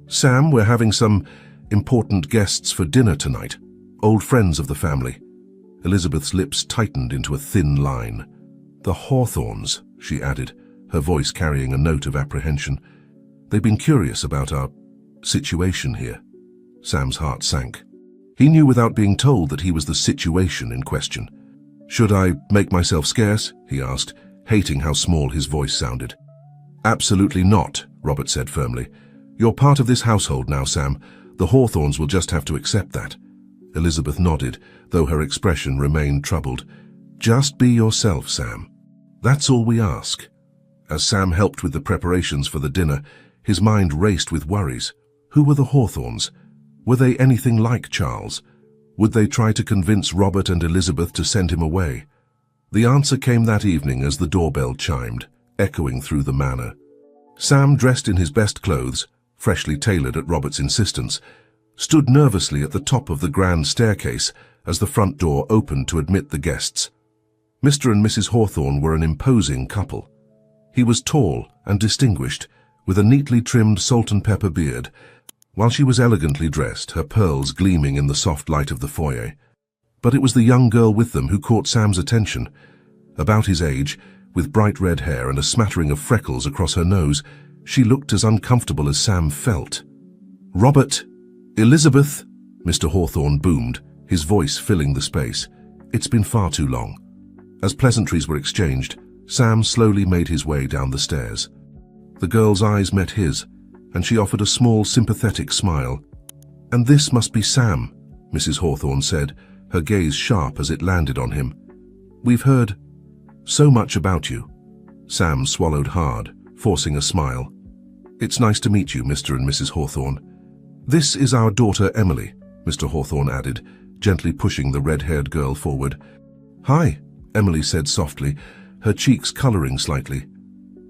"Sam, we're having some important guests for dinner tonight, old friends of the family." Elizabeth's lips tightened into a thin line. "The Hawthorns," she added, her voice carrying a note of apprehension. "They've been curious about our situation here." Sam's heart sank. He knew without being told that he was the situation in question. "Should I make myself scarce?" he asked, hating how small his voice sounded. "Absolutely not," Robert said firmly. "You're part of this household now, Sam. The Hawthorns will just have to accept that." Elizabeth nodded, though her expression remained troubled. "Just be yourself, Sam. That's all we ask." As Sam helped with the preparations for the dinner, his mind raced with worries. Who were the Hawthorns? Were they anything like Charles? Would they try to convince Robert and Elizabeth to send him away? The answer came that evening as the doorbell chimed, echoing through the manor. Sam, dressed in his best clothes, freshly tailored at Robert's insistence, stood nervously at the top of the grand staircase as the front door opened to admit the guests. Mr. and Mrs. Hawthorn were an imposing couple. He was tall and distinguished, with a neatly trimmed salt-and-pepper beard, while she was elegantly dressed, her pearls gleaming in the soft light of the foyer. But it was the young girl with them who caught Sam's attention. About his age, with bright red hair and a smattering of freckles across her nose, she looked as uncomfortable as Sam felt. "Robert, Elizabeth," Mr. Hawthorn boomed, his voice filling the space. "It's been far too long." As pleasantries were exchanged, Sam slowly made his way down the stairs. The girl's eyes met his, and she offered a small, sympathetic smile. "And this must be Sam," Mrs. Hawthorn said, her gaze sharp as it landed on him. "We've heard so much about you." Sam swallowed hard, forcing a smile. "It's nice to meet you, Mr. and Mrs. Hawthorn. This is our daughter Emily," Mr. Hawthorn added, gently pushing the red-haired girl forward. "Hi," Emily said softly, her cheeks coloring slightly.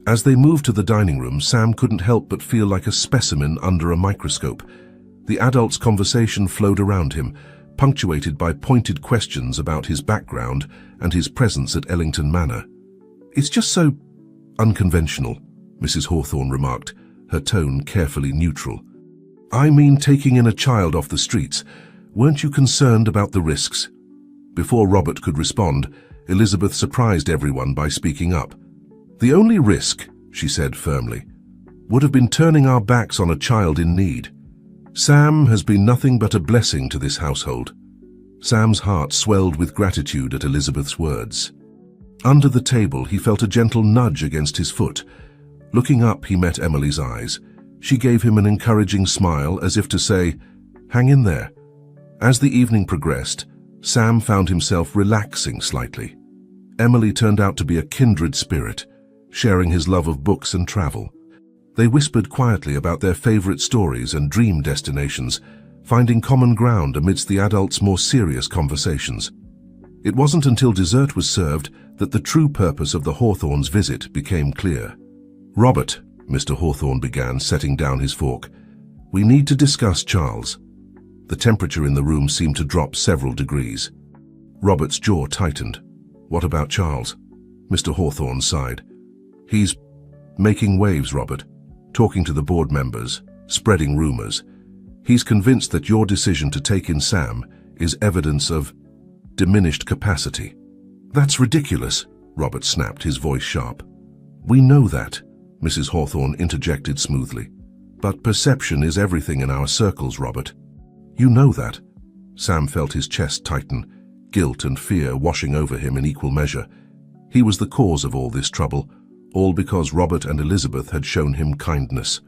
As they moved to the dining room, Sam couldn't help but feel like a specimen under a microscope. The adults' conversation flowed around him, punctuated by pointed questions about his background and his presence at Ellington Manor. "It's just so unconventional," Mrs. Hawthorn remarked, her tone carefully neutral. "I mean taking in a child off the streets. Weren't you concerned about the risks?" Before Robert could respond, Elizabeth surprised everyone by speaking up. "The only risk," she said firmly, "would have been turning our backs on a child in need. Sam has been nothing but a blessing to this household." Sam's heart swelled with gratitude at Elizabeth's words. Under the table, he felt a gentle nudge against his foot. Looking up, he met Emily's eyes. She gave him an encouraging smile, as if to say, "Hang in there." As the evening progressed, Sam found himself relaxing slightly. Emily turned out to be a kindred spirit, sharing his love of books and travel. They whispered quietly about their favorite stories and dream destinations, finding common ground amidst the adults' more serious conversations. It wasn't until dessert was served that the true purpose of the Hawthorns' visit became clear. "Robert," Mr. Hawthorn began, setting down his fork, "we need to discuss Charles." The temperature in the room seemed to drop several degrees. Robert's jaw tightened. "What about Charles?" Mr. Hawthorn sighed. "He's making waves, Robert, talking to the board members, spreading rumors. He's convinced that your decision to take in Sam is evidence of diminished capacity." "That's ridiculous," Robert snapped, his voice sharp. "We know that," Mrs. Hawthorn interjected smoothly. "But perception is everything in our circles, Robert. You know that." Sam felt his chest tighten, guilt and fear washing over him in equal measure. He was the cause of all this trouble, all because Robert and Elizabeth had shown him kindness.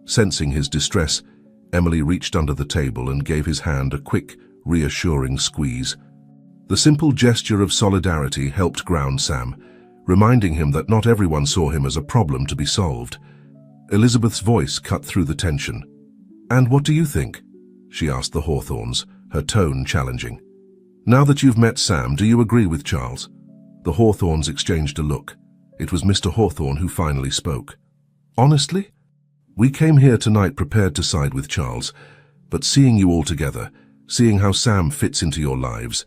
Sensing his distress, Emily reached under the table and gave his hand a quick, reassuring squeeze. The simple gesture of solidarity helped ground Sam, reminding him that not everyone saw him as a problem to be solved. Elizabeth's voice cut through the tension. "And what do you think?" she asked the Hawthorns, her tone challenging. "Now that you've met Sam, do you agree with Charles?" The Hawthorns exchanged a look. It was Mr. Hawthorn who finally spoke. "Honestly, we came here tonight prepared to side with Charles, but seeing you all together, seeing how Sam fits into your lives,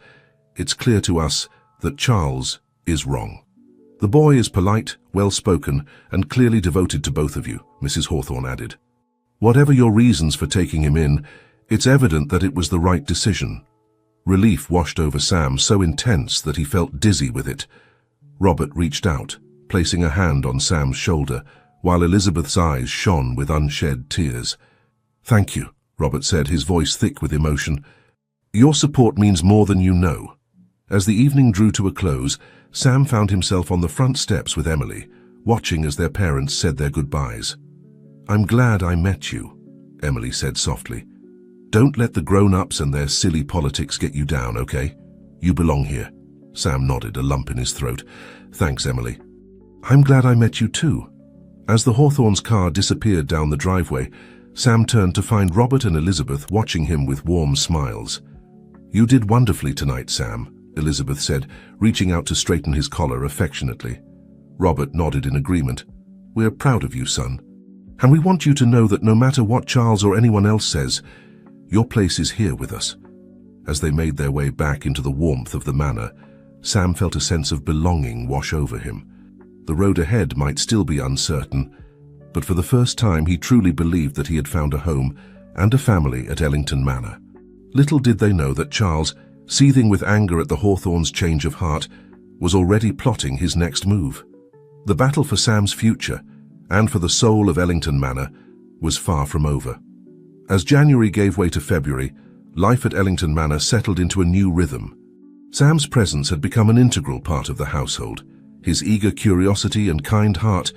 it's clear to us that Charles is wrong. The boy is polite, well-spoken, and clearly devoted to both of you," Mrs. Hawthorn added. "Whatever your reasons for taking him in, it's evident that it was the right decision." Relief washed over Sam, so intense that he felt dizzy with it. Robert reached out, placing a hand on Sam's shoulder, while Elizabeth's eyes shone with unshed tears. "Thank you," Robert said, his voice thick with emotion. "Your support means more than you know." As the evening drew to a close, Sam found himself on the front steps with Emily, watching as their parents said their goodbyes. "I'm glad I met you," Emily said softly. "Don't let the grown-ups and their silly politics get you down, okay? You belong here." Sam nodded, a lump in his throat. "Thanks, Emily." "I'm glad I met you too." As the Hawthorns' car disappeared down the driveway, Sam turned to find Robert and Elizabeth watching him with warm smiles. "You did wonderfully tonight, Sam," Elizabeth said, reaching out to straighten his collar affectionately. Robert nodded in agreement. "We're proud of you, son. And we want you to know that no matter what Charles or anyone else says, your place is here with us." As they made their way back into the warmth of the manor, Sam felt a sense of belonging wash over him. The road ahead might still be uncertain, but for the first time he truly believed that he had found a home and a family at Ellington Manor. Little did they know that Charles, seething with anger at the Hawthorns' change of heart, was already plotting his next move. The battle for Sam's future, and for the soul of Ellington Manor, was far from over. As January gave way to February, life at Ellington Manor settled into a new rhythm. Sam's presence had become an integral part of the household, his eager curiosity and kind heart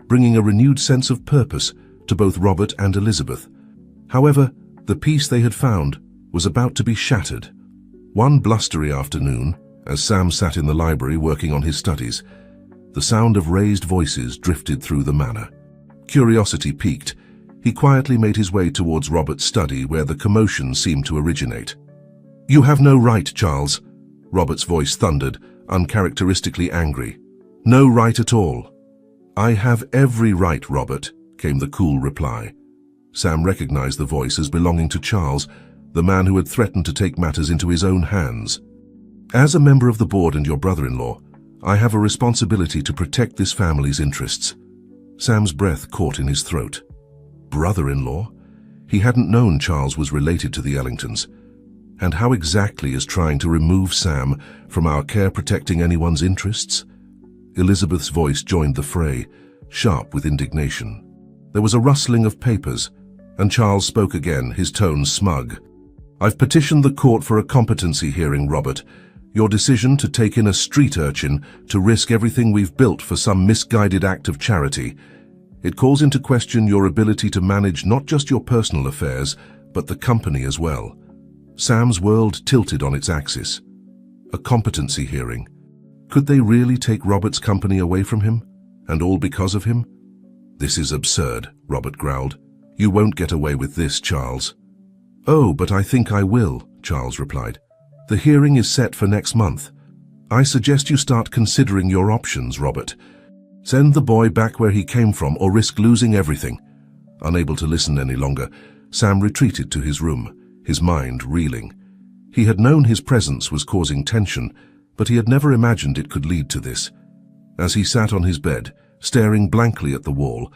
bringing a renewed sense of purpose to both Robert and Elizabeth. However, the peace they had found was about to be shattered. One blustery afternoon, as Sam sat in the library working on his studies, the sound of raised voices drifted through the manor. Curiosity piqued, he quietly made his way towards Robert's study where the commotion seemed to originate. "You have no right, Charles," Robert's voice thundered, uncharacteristically angry. "No right at all." "I have every right, Robert," came the cool reply. Sam recognized the voice as belonging to Charles, the man who had threatened to take matters into his own hands. "As a member of the board and your brother-in-law, I have a responsibility to protect this family's interests." Sam's breath caught in his throat. Brother-in-law? He hadn't known Charles was related to the Ellingtons. And how exactly is trying to remove Sam from our care protecting anyone's interests? Elizabeth's voice joined the fray, sharp with indignation. There was a rustling of papers, and Charles spoke again, his tone smug. "I've petitioned the court for a competency hearing, Robert. Your decision to take in a street urchin to risk everything we've built for some misguided act of charity. It calls into question your ability to manage not just your personal affairs, but the company as well." Sam's world tilted on its axis. A competency hearing. Could they really take Robert's company away from him? And all because of him? "This is absurd," Robert growled. "You won't get away with this, Charles." "Oh, but I think I will," Charles replied. "The hearing is set for next month. I suggest you start considering your options, Robert. Send the boy back where he came from or risk losing everything." Unable to listen any longer, Sam retreated to his room, his mind reeling. He had known his presence was causing tension, but he had never imagined it could lead to this. As he sat on his bed, staring blankly at the wall,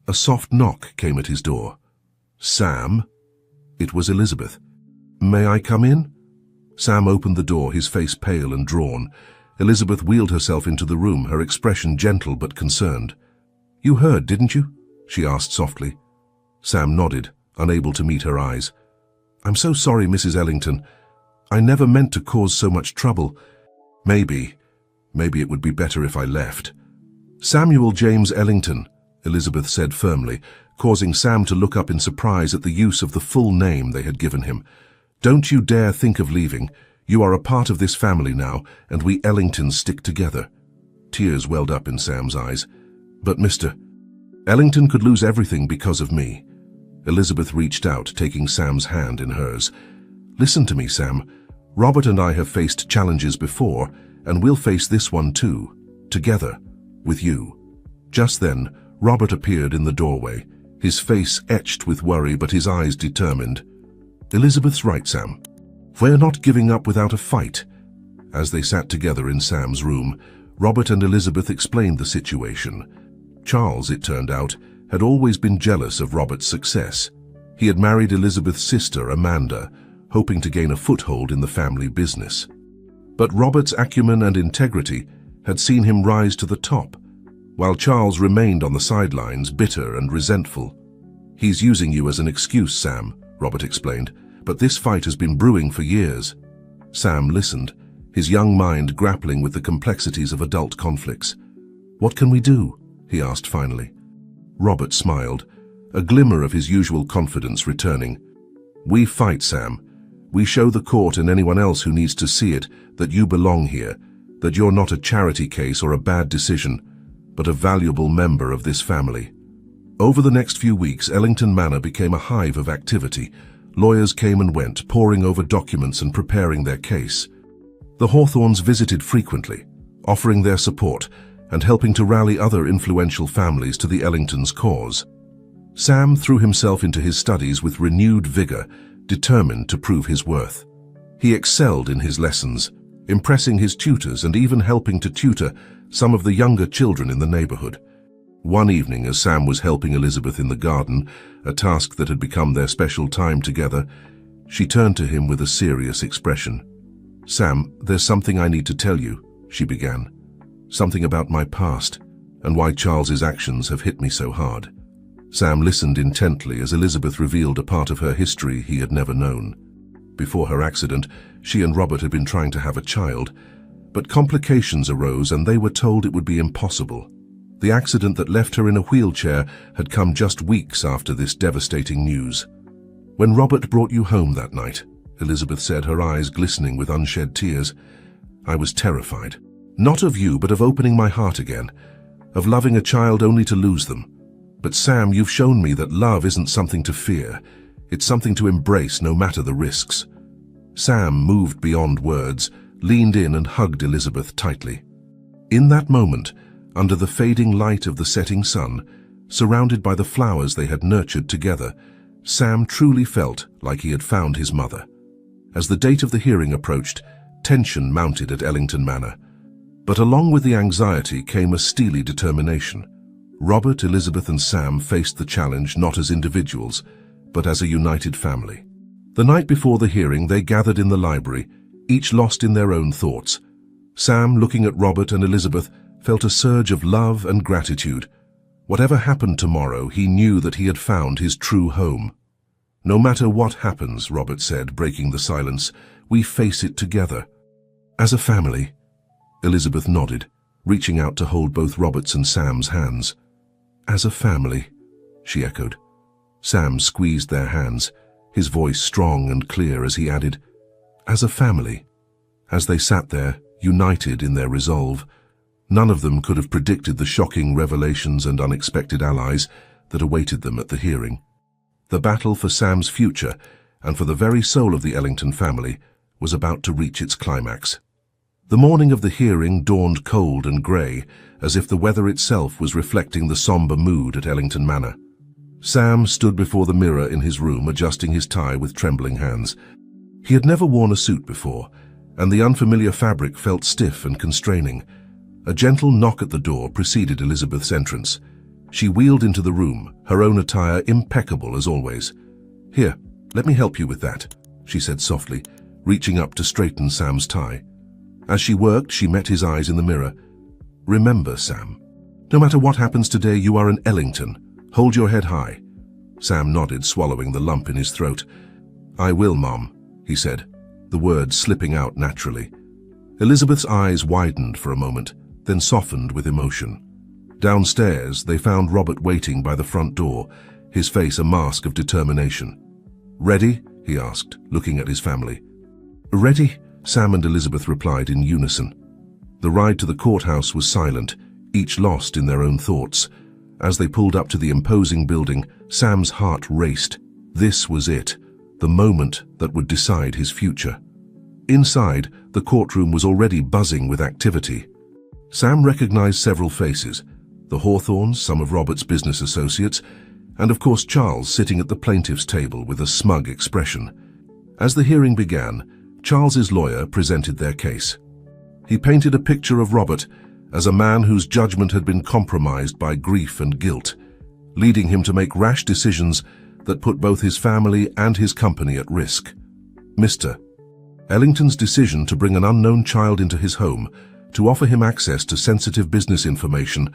a soft knock came at his door. "Sam?" It was Elizabeth. "May I come in?" Sam opened the door, his face pale and drawn. Elizabeth wheeled herself into the room, her expression gentle but concerned. "You heard, didn't you?" she asked softly. Sam nodded, unable to meet her eyes. "I'm so sorry, Mrs. Ellington. I never meant to cause so much trouble. Maybe it would be better if I left." "Samuel James Ellington," Elizabeth said firmly, causing Sam to look up in surprise at the use of the full name they had given him. "Don't you dare think of leaving. You are a part of this family now, and we Ellingtons stick together." Tears welled up in Sam's eyes. "But Mr. Ellington could lose everything because of me." Elizabeth reached out, taking Sam's hand in hers. "Listen to me, Sam. Robert and I have faced challenges before, and we'll face this one too, together, with you." Just then, Robert appeared in the doorway, his face etched with worry but his eyes determined. "Elizabeth's right, Sam. We're not giving up without a fight." As they sat together in Sam's room, Robert and Elizabeth explained the situation. Charles, it turned out, had always been jealous of Robert's success. He had married Elizabeth's sister, Amanda, hoping to gain a foothold in the family business. But Robert's acumen and integrity had seen him rise to the top. while Charles remained on the sidelines, bitter and resentful. "He's using you as an excuse, Sam," Robert explained, "but this fight has been brewing for years." Sam listened, his young mind grappling with the complexities of adult conflicts. "What can we do?" he asked finally. Robert smiled, a glimmer of his usual confidence returning. "We fight, Sam. We show the court and anyone else who needs to see it that you belong here, that you're not a charity case or a bad decision, but a valuable member of this family." Over the next few weeks, Ellington Manor became a hive of activity. Lawyers came and went, poring over documents and preparing their case. The Hawthorns visited frequently, offering their support and helping to rally other influential families to the Ellingtons' cause. Sam threw himself into his studies with renewed vigor, determined to prove his worth. He excelled in his lessons, impressing his tutors and even helping to tutor some of the younger children in the neighborhood. One evening, as Sam was helping Elizabeth in the garden, a task that had become their special time together, she turned to him with a serious expression. "Sam, there's something I need to tell you," she began. "Something about my past and why Charles's actions have hit me so hard." Sam listened intently as Elizabeth revealed a part of her history he had never known. Before her accident, she and Robert had been trying to have a child, but complications arose and they were told it would be impossible. The accident that left her in a wheelchair had come just weeks after this devastating news. "When Robert brought you home that night," Elizabeth said, her eyes glistening with unshed tears, "I was terrified. Not of you, but of opening my heart again, of loving a child only to lose them. But Sam, you've shown me that love isn't something to fear. It's something to embrace no matter the risks." Sam moved beyond words, leaned in and hugged Elizabeth tightly. In that moment, under the fading light of the setting sun, surrounded by the flowers they had nurtured together, Sam truly felt like he had found his mother. As the date of the hearing approached, tension mounted at Ellington Manor. But along with the anxiety came a steely determination. Robert, Elizabeth and Sam faced the challenge not as individuals, but as a united family. The night before the hearing, they gathered in the library, each lost in their own thoughts. Sam, looking at Robert and Elizabeth, felt a surge of love and gratitude. Whatever happened tomorrow, he knew that he had found his true home. "No matter what happens," Robert said, breaking the silence, "we face it together. As a family." Elizabeth nodded, reaching out to hold both Robert's and Sam's hands. "As a family," she echoed. Sam squeezed their hands, his voice strong and clear as he added, "As a family." As they sat there, united in their resolve, none of them could have predicted the shocking revelations and unexpected allies that awaited them at the hearing. The battle for Sam's future, and for the very soul of the Ellington family, was about to reach its climax. The morning of the hearing dawned cold and grey, as if the weather itself was reflecting the somber mood at Ellington Manor. Sam stood before the mirror in his room, adjusting his tie with trembling hands. He had never worn a suit before, and the unfamiliar fabric felt stiff and constraining. A gentle knock at the door preceded Elizabeth's entrance. She wheeled into the room, her own attire impeccable as always. "Here, let me help you with that," she said softly, reaching up to straighten Sam's tie. As she worked, she met his eyes in the mirror. "Remember, Sam, no matter what happens today, you are an Ellington. Hold your head high." Sam nodded, swallowing the lump in his throat. "I will, Mom," he said, the words slipping out naturally. Elizabeth's eyes widened for a moment, then softened with emotion. Downstairs, they found Robert waiting by the front door, his face a mask of determination. "Ready?" he asked, looking at his family. "Ready?" Sam and Elizabeth replied in unison. The ride to the courthouse was silent, each lost in their own thoughts. As they pulled up to the imposing building, Sam's heart raced. This was it, the moment that would decide his future. Inside, the courtroom was already buzzing with activity. Sam recognized several faces: the Hawthorns, some of Robert's business associates, and of course Charles sitting at the plaintiff's table with a smug expression. As the hearing began, Charles's lawyer presented their case. He painted a picture of Robert as a man whose judgment had been compromised by grief and guilt, leading him to make rash decisions that put both his family and his company at risk. Mr. Ellington's decision to bring an unknown child into his home, to offer him access to sensitive business information,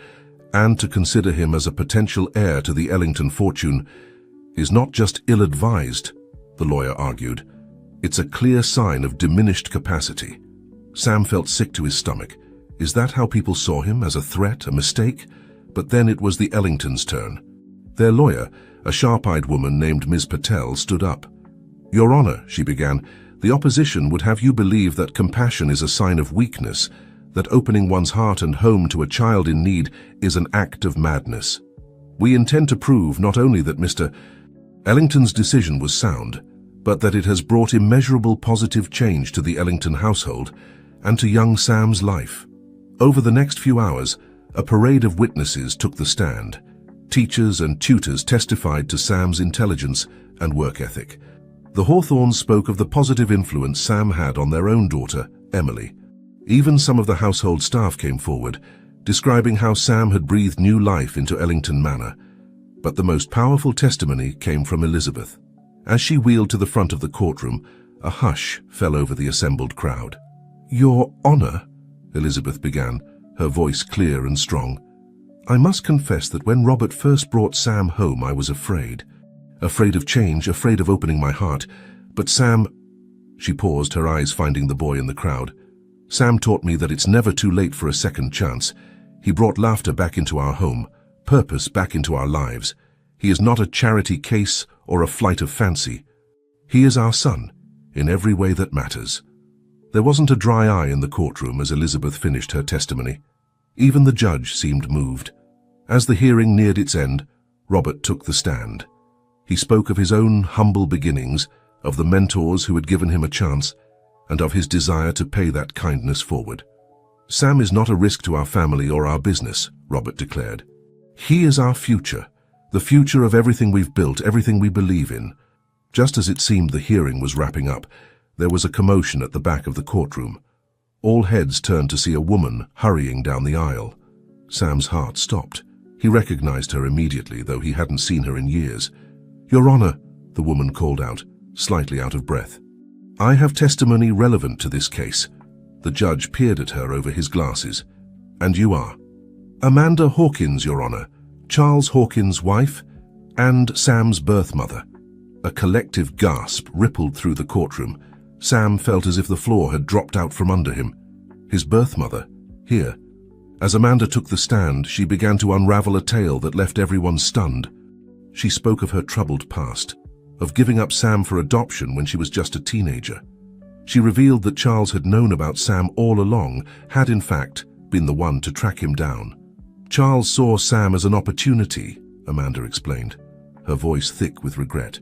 and to consider him as a potential heir to the Ellington fortune is not just ill-advised, the lawyer argued. It's a clear sign of diminished capacity. Sam felt sick to his stomach. Is that how people saw him, as a threat, a mistake? But then it was the Ellingtons' turn. Their lawyer, a sharp-eyed woman named Ms. Patel, stood up. "Your Honor," she began, "the opposition would have you believe that compassion is a sign of weakness, that opening one's heart and home to a child in need is an act of madness. We intend to prove not only that Mr. Ellington's decision was sound, but that it has brought immeasurable positive change to the Ellington household and to young Sam's life." Over the next few hours, a parade of witnesses took the stand. Teachers and tutors testified to Sam's intelligence and work ethic. The Hawthorns spoke of the positive influence Sam had on their own daughter, Emily. Even some of the household staff came forward, describing how Sam had breathed new life into Ellington Manor. But the most powerful testimony came from Elizabeth. As she wheeled to the front of the courtroom, a hush fell over the assembled crowd. "Your Honor," Elizabeth began, her voice clear and strong, "I must confess that when Robert first brought Sam home, I was afraid. Afraid of change, afraid of opening my heart. But Sam—" She paused, her eyes finding the boy in the crowd. "Sam taught me that it's never too late for a second chance. He brought laughter back into our home, purpose back into our lives. He is not a charity case or a flight of fancy. He is our son, in every way that matters." There wasn't a dry eye in the courtroom as Elizabeth finished her testimony. Even the judge seemed moved. As the hearing neared its end, Robert took the stand. He spoke of his own humble beginnings, of the mentors who had given him a chance, and of his desire to pay that kindness forward. "Sam is not a risk to our family or our business," Robert declared. "He is our future, the future of everything we've built, everything we believe in." Just as it seemed the hearing was wrapping up, there was a commotion at the back of the courtroom. All heads turned to see a woman hurrying down the aisle. Sam's heart stopped. He recognized her immediately, though he hadn't seen her in years. "Your Honor," the woman called out, slightly out of breath. "I have testimony relevant to this case." The judge peered at her over his glasses. "And you are?" "Amanda Hawkins, Your Honor, Charles Hawkins' wife, and Sam's birth mother." A collective gasp rippled through the courtroom. Sam felt as if the floor had dropped out from under him. His birth mother, here. As Amanda took the stand, she began to unravel a tale that left everyone stunned. She spoke of her troubled past, of giving up Sam for adoption when she was just a teenager. She revealed that Charles had known about Sam all along, had in fact been the one to track him down. "Charles saw Sam as an opportunity," Amanda explained, her voice thick with regret.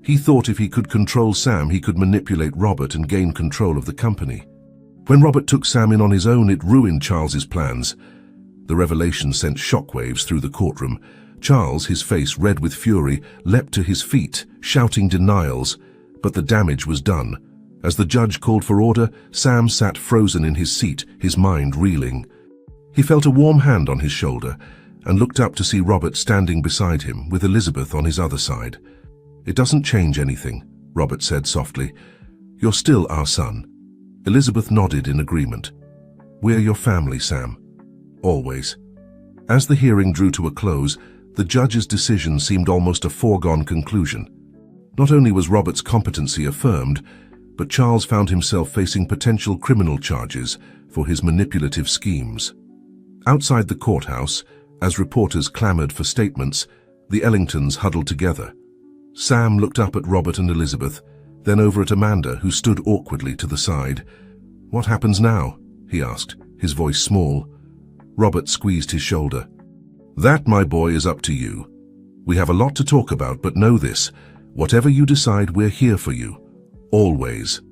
"He thought if he could control Sam, he could manipulate Robert and gain control of the company. When Robert took Sam in on his own, it ruined Charles's plans." The revelation sent shockwaves through the courtroom. Charles, his face red with fury, leapt to his feet, shouting denials, but the damage was done. As the judge called for order, Sam sat frozen in his seat, his mind reeling. He felt a warm hand on his shoulder and looked up to see Robert standing beside him, with Elizabeth on his other side. "It doesn't change anything," Robert said softly. "You're still our son." Elizabeth nodded in agreement. "We're your family, Sam. Always." As the hearing drew to a close, the judge's decision seemed almost a foregone conclusion. Not only was Robert's competency affirmed, but Charles found himself facing potential criminal charges for his manipulative schemes. Outside the courthouse, as reporters clamored for statements, the Ellingtons huddled together. Sam looked up at Robert and Elizabeth, then over at Amanda, who stood awkwardly to the side. "What happens now?" he asked, his voice small. Robert squeezed his shoulder. "That, my boy, is up to you. We have a lot to talk about, but know this. Whatever you decide, we're here for you. Always."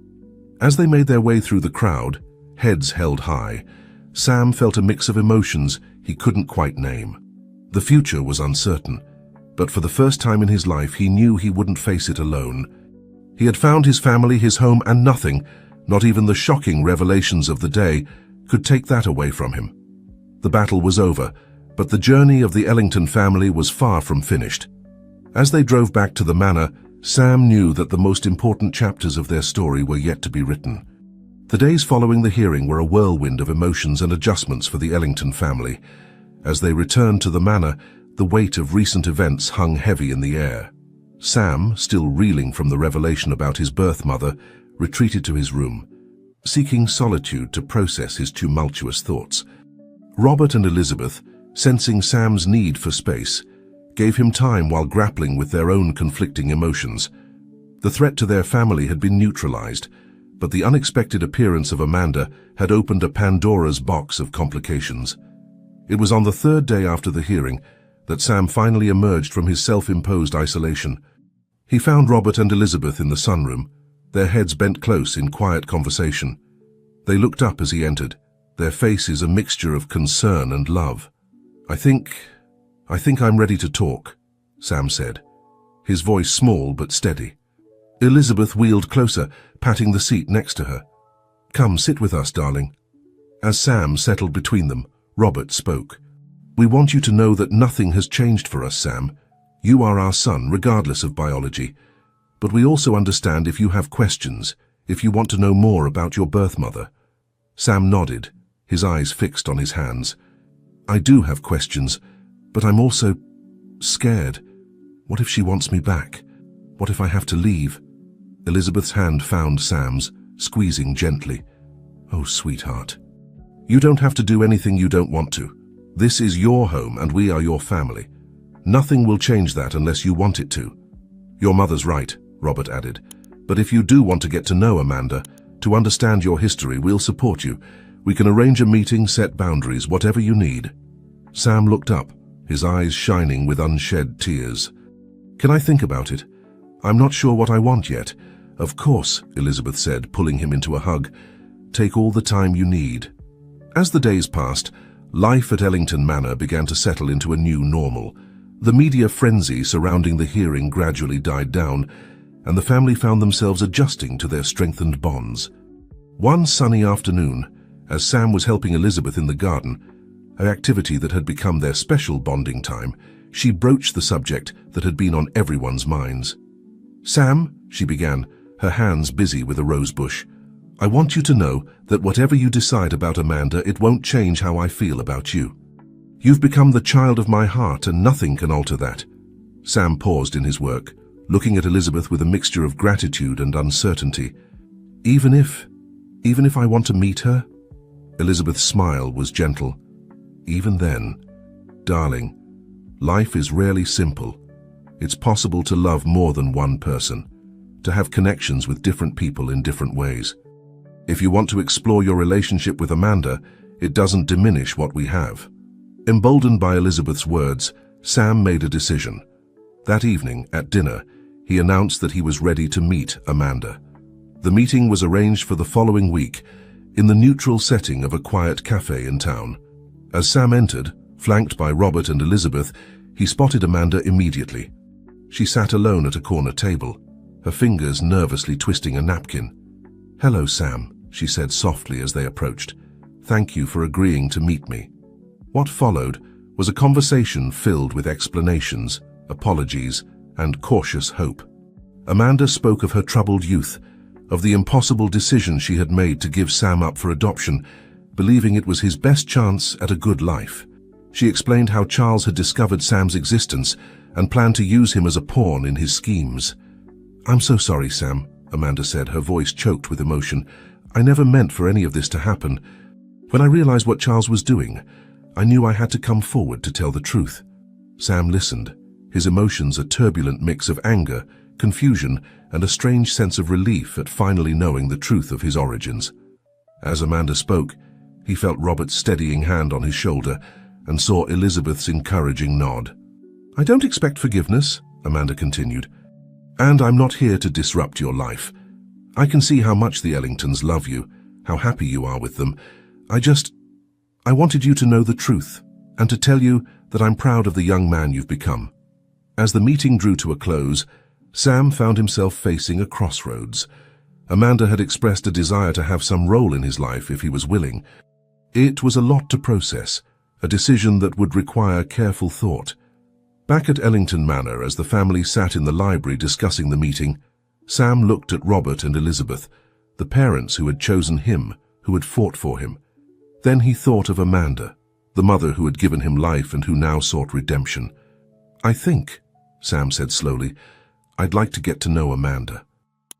As they made their way through the crowd, heads held high, Sam felt a mix of emotions he couldn't quite name. The future was uncertain, but for the first time in his life, he knew he wouldn't face it alone. He had found his family, his home, and nothing, not even the shocking revelations of the day, could take that away from him. The battle was over, but the journey of the Ellington family was far from finished. As they drove back to the manor, Sam knew that the most important chapters of their story were yet to be written. The days following the hearing were a whirlwind of emotions and adjustments for the Ellington family. As they returned to the manor, the weight of recent events hung heavy in the air. Sam, still reeling from the revelation about his birth mother, retreated to his room, seeking solitude to process his tumultuous thoughts. Robert and Elizabeth, sensing Sam's need for space, gave him time while grappling with their own conflicting emotions. The threat to their family had been neutralized, but the unexpected appearance of Amanda had opened a Pandora's box of complications. It was on the third day after the hearing that Sam finally emerged from his self-imposed isolation. He found Robert and Elizabeth in the sunroom, their heads bent close in quiet conversation. They looked up as he entered, their faces a mixture of concern and love. I think I'm ready to talk," Sam said, his voice small but steady. Elizabeth wheeled closer, patting the seat next to her. "Come, sit with us, darling." As Sam settled between them, Robert spoke. "We want you to know that nothing has changed for us, Sam. You are our son, regardless of biology. But we also understand if you have questions, if you want to know more about your birth mother." Sam nodded, his eyes fixed on his hands. "I do have questions, but I'm also scared. What if she wants me back? What if I have to leave?" Elizabeth's hand found Sam's, squeezing gently. "Oh, sweetheart. You don't have to do anything you don't want to. This is your home and we are your family. Nothing will change that unless you want it to." "Your mother's right," Robert added. "But if you do want to get to know Amanda, to understand your history, we'll support you. We can arrange a meeting, set boundaries, whatever you need." Sam looked up, his eyes shining with unshed tears. "Can I think about it? I'm not sure what I want yet." "Of course," Elizabeth said, pulling him into a hug. "Take all the time you need." As the days passed, life at Ellington Manor began to settle into a new normal. The media frenzy surrounding the hearing gradually died down, and the family found themselves adjusting to their strengthened bonds. One sunny afternoon, as Sam was helping Elizabeth in the garden, an activity that had become their special bonding time, she broached the subject that had been on everyone's minds. "Sam," she began, her hands busy with a rose bush, "I want you to know that whatever you decide about Amanda, it won't change how I feel about you. You've become the child of my heart and nothing can alter that." Sam paused in his work, looking at Elizabeth with a mixture of gratitude and uncertainty. Even if I want to meet her?" Elizabeth's smile was gentle. "Even then, darling, life is rarely simple. It's possible to love more than one person, to have connections with different people in different ways. If you want to explore your relationship with Amanda, it doesn't diminish what we have." Emboldened by Elizabeth's words, Sam made a decision. That evening, at dinner, he announced that he was ready to meet Amanda. The meeting was arranged for the following week, in the neutral setting of a quiet cafe in town. As Sam entered, flanked by Robert and Elizabeth, he spotted Amanda immediately. She sat alone at a corner table, her fingers nervously twisting a napkin. "Hello, Sam," she said softly as they approached. "Thank you for agreeing to meet me." What followed was a conversation filled with explanations, apologies, and cautious hope. Amanda spoke of her troubled youth, of the impossible decision she had made to give Sam up for adoption, believing it was his best chance at a good life. She explained how Charles had discovered Sam's existence and planned to use him as a pawn in his schemes. "I'm so sorry, Sam," Amanda said, her voice choked with emotion. "I never meant for any of this to happen. When I realized what Charles was doing, I knew I had to come forward to tell the truth." Sam listened, his emotions a turbulent mix of anger, confusion, and a strange sense of relief at finally knowing the truth of his origins. As Amanda spoke, he felt Robert's steadying hand on his shoulder and saw Elizabeth's encouraging nod. "I don't expect forgiveness," Amanda continued, "and I'm not here to disrupt your life. I can see how much the Ellingtons love you, how happy you are with them. I wanted you to know the truth and to tell you that I'm proud of the young man you've become." As the meeting drew to a close, Sam found himself facing a crossroads. Amanda had expressed a desire to have some role in his life if he was willing. It was a lot to process, a decision that would require careful thought. Back at Ellington Manor, as the family sat in the library discussing the meeting, Sam looked at Robert and Elizabeth, the parents who had chosen him, who had fought for him. Then he thought of Amanda, the mother who had given him life and who now sought redemption. "I think," Sam said slowly, "I'd like to get to know Amanda.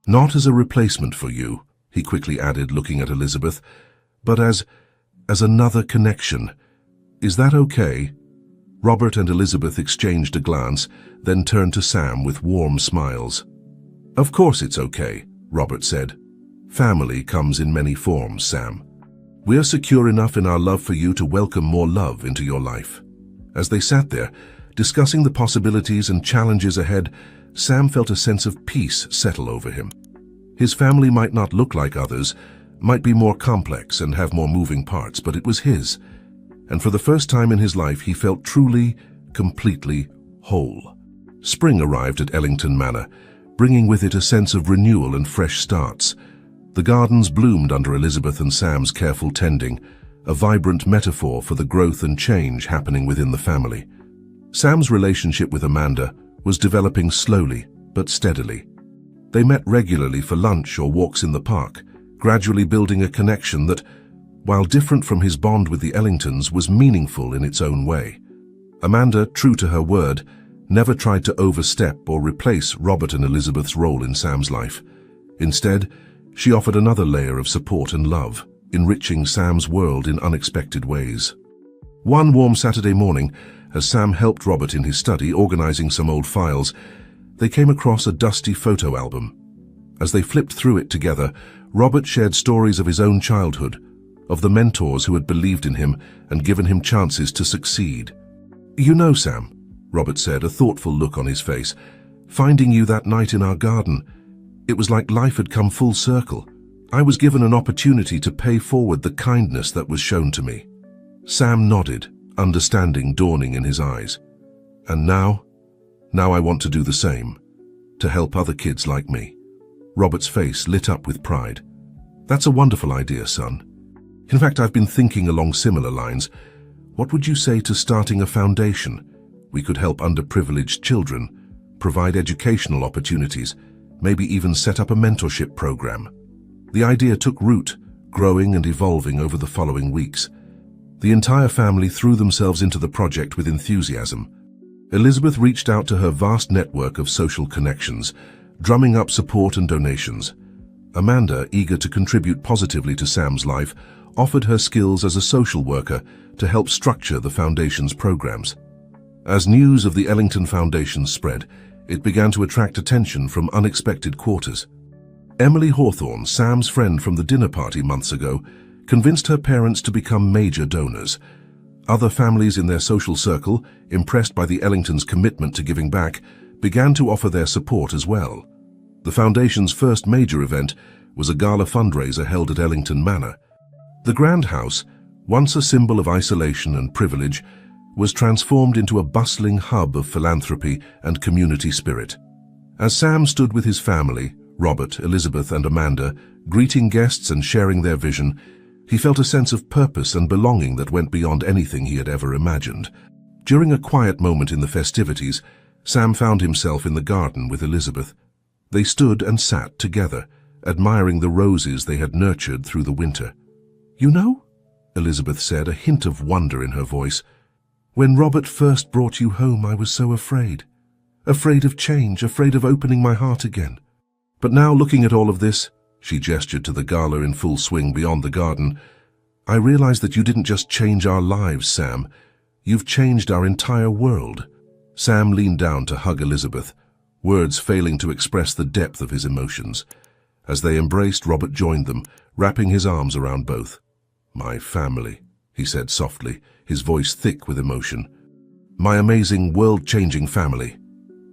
Not as a replacement for you," he quickly added, looking at Elizabeth, "but as another connection. Is that okay?" Robert and Elizabeth exchanged a glance, then turned to Sam with warm smiles. "Of course it's okay," Robert said. "Family comes in many forms, Sam. We're secure enough in our love for you to welcome more love into your life." As they sat there, discussing the possibilities and challenges ahead, Sam felt a sense of peace settle over him. His family might not look like others, might be more complex and have more moving parts, but it was his. And for the first time in his life, he felt truly, completely whole. Spring arrived at Ellington Manor, bringing with it a sense of renewal and fresh starts. The gardens bloomed under Elizabeth and Sam's careful tending, a vibrant metaphor for the growth and change happening within the family. Sam's relationship with Amanda was developing slowly but steadily. They met regularly for lunch or walks in the park, gradually building a connection that, while different from his bond with the Ellingtons, was meaningful in its own way. Amanda, true to her word, never tried to overstep or replace Robert and Elizabeth's role in Sam's life. Instead, she offered another layer of support and love, enriching Sam's world in unexpected ways. One warm Saturday morning, as Sam helped Robert in his study, organizing some old files, they came across a dusty photo album. As they flipped through it together, Robert shared stories of his own childhood, of the mentors who had believed in him and given him chances to succeed. "You know, Sam," Robert said, a thoughtful look on his face, "finding you that night in our garden, it was like life had come full circle. I was given an opportunity to pay forward the kindness that was shown to me." Sam nodded, understanding dawning in his eyes. "And now I want to do the same, to help other kids like me." Robert's face lit up with pride. "That's a wonderful idea, son. In fact, I've been thinking along similar lines. What would you say to starting a foundation? We could help underprivileged children, provide educational opportunities, maybe even set up a mentorship program." The idea took root, growing and evolving over the following weeks. The entire family threw themselves into the project with enthusiasm. Elizabeth reached out to her vast network of social connections, drumming up support and donations. Amanda, eager to contribute positively to Sam's life, offered her skills as a social worker to help structure the foundation's programs. As news of the Ellington Foundation spread, it began to attract attention from unexpected quarters. Emily Hawthorne, Sam's friend from the dinner party months ago, convinced her parents to become major donors. Other families in their social circle, impressed by the Ellingtons' commitment to giving back, began to offer their support as well. The foundation's first major event was a gala fundraiser held at Ellington Manor. The grand house, once a symbol of isolation and privilege, was transformed into a bustling hub of philanthropy and community spirit. As Sam stood with his family, Robert, Elizabeth, and Amanda, greeting guests and sharing their vision, he felt a sense of purpose and belonging that went beyond anything he had ever imagined. During a quiet moment in the festivities, Sam found himself in the garden with Elizabeth. They stood and sat together, admiring the roses they had nurtured through the winter. "You know," Elizabeth said, a hint of wonder in her voice, "when Robert first brought you home, I was so afraid. Afraid of change, afraid of opening my heart again. But now, looking at all of this," she gestured to the gala in full swing beyond the garden, "I realize that you didn't just change our lives, Sam. You've changed our entire world." Sam leaned down to hug Elizabeth, words failing to express the depth of his emotions. As they embraced, Robert joined them, wrapping his arms around both. "My family," he said softly, his voice thick with emotion. "My amazing, world-changing family."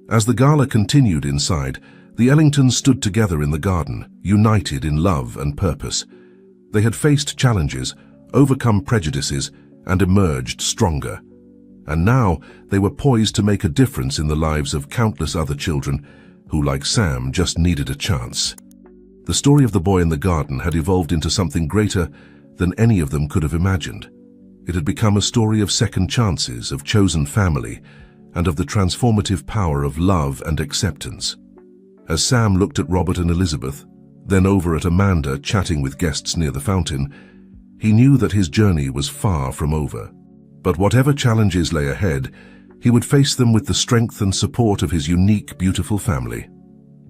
As the gala continued inside, the Ellingtons stood together in the garden, united in love and purpose. They had faced challenges, overcome prejudices, and emerged stronger. And now they were poised to make a difference in the lives of countless other children who, like Sam, just needed a chance. The story of the boy in the garden had evolved into something greater than any of them could have imagined. It had become a story of second chances, of chosen family, and of the transformative power of love and acceptance. As Sam looked at Robert and Elizabeth, then over at Amanda chatting with guests near the fountain, he knew that his journey was far from over. But whatever challenges lay ahead, he would face them with the strength and support of his unique, beautiful family.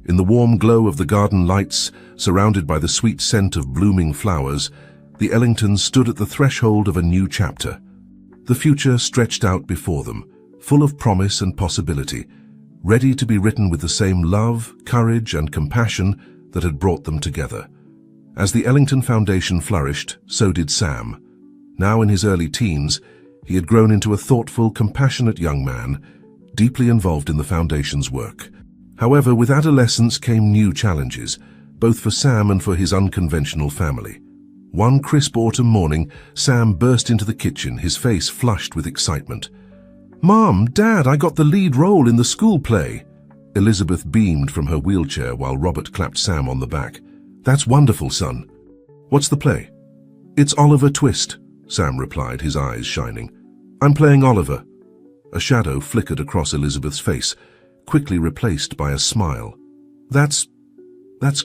In the warm glow of the garden lights, surrounded by the sweet scent of blooming flowers, the Ellingtons stood at the threshold of a new chapter. The future stretched out before them, full of promise and possibility, ready to be written with the same love, courage, and compassion that had brought them together. As the Ellington Foundation flourished, so did Sam. Now in his early teens, he had grown into a thoughtful, compassionate young man, deeply involved in the Foundation's work. However, with adolescence came new challenges, both for Sam and for his unconventional family. One crisp autumn morning, Sam burst into the kitchen, his face flushed with excitement. "Mom, Dad, I got the lead role in the school play." Elizabeth beamed from her wheelchair while Robert clapped Sam on the back. "That's wonderful, son. What's the play?" "It's Oliver Twist," Sam replied, his eyes shining. "I'm playing Oliver." A shadow flickered across Elizabeth's face, quickly replaced by a smile. That's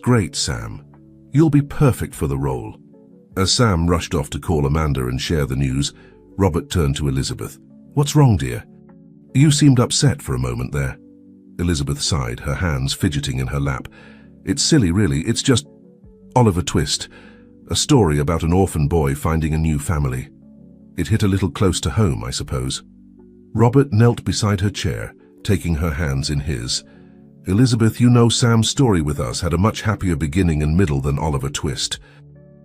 great, Sam. You'll be perfect for the role." As Sam rushed off to call Amanda and share the news, Robert turned to Elizabeth. "What's wrong, dear? You seemed upset for a moment there." Elizabeth sighed, her hands fidgeting in her lap. "It's silly, really. It's just Oliver Twist, a story about an orphan boy finding a new family. It hit a little close to home, I suppose." Robert knelt beside her chair, taking her hands in his. "Elizabeth, you know Sam's story with us had a much happier beginning and middle than Oliver Twist.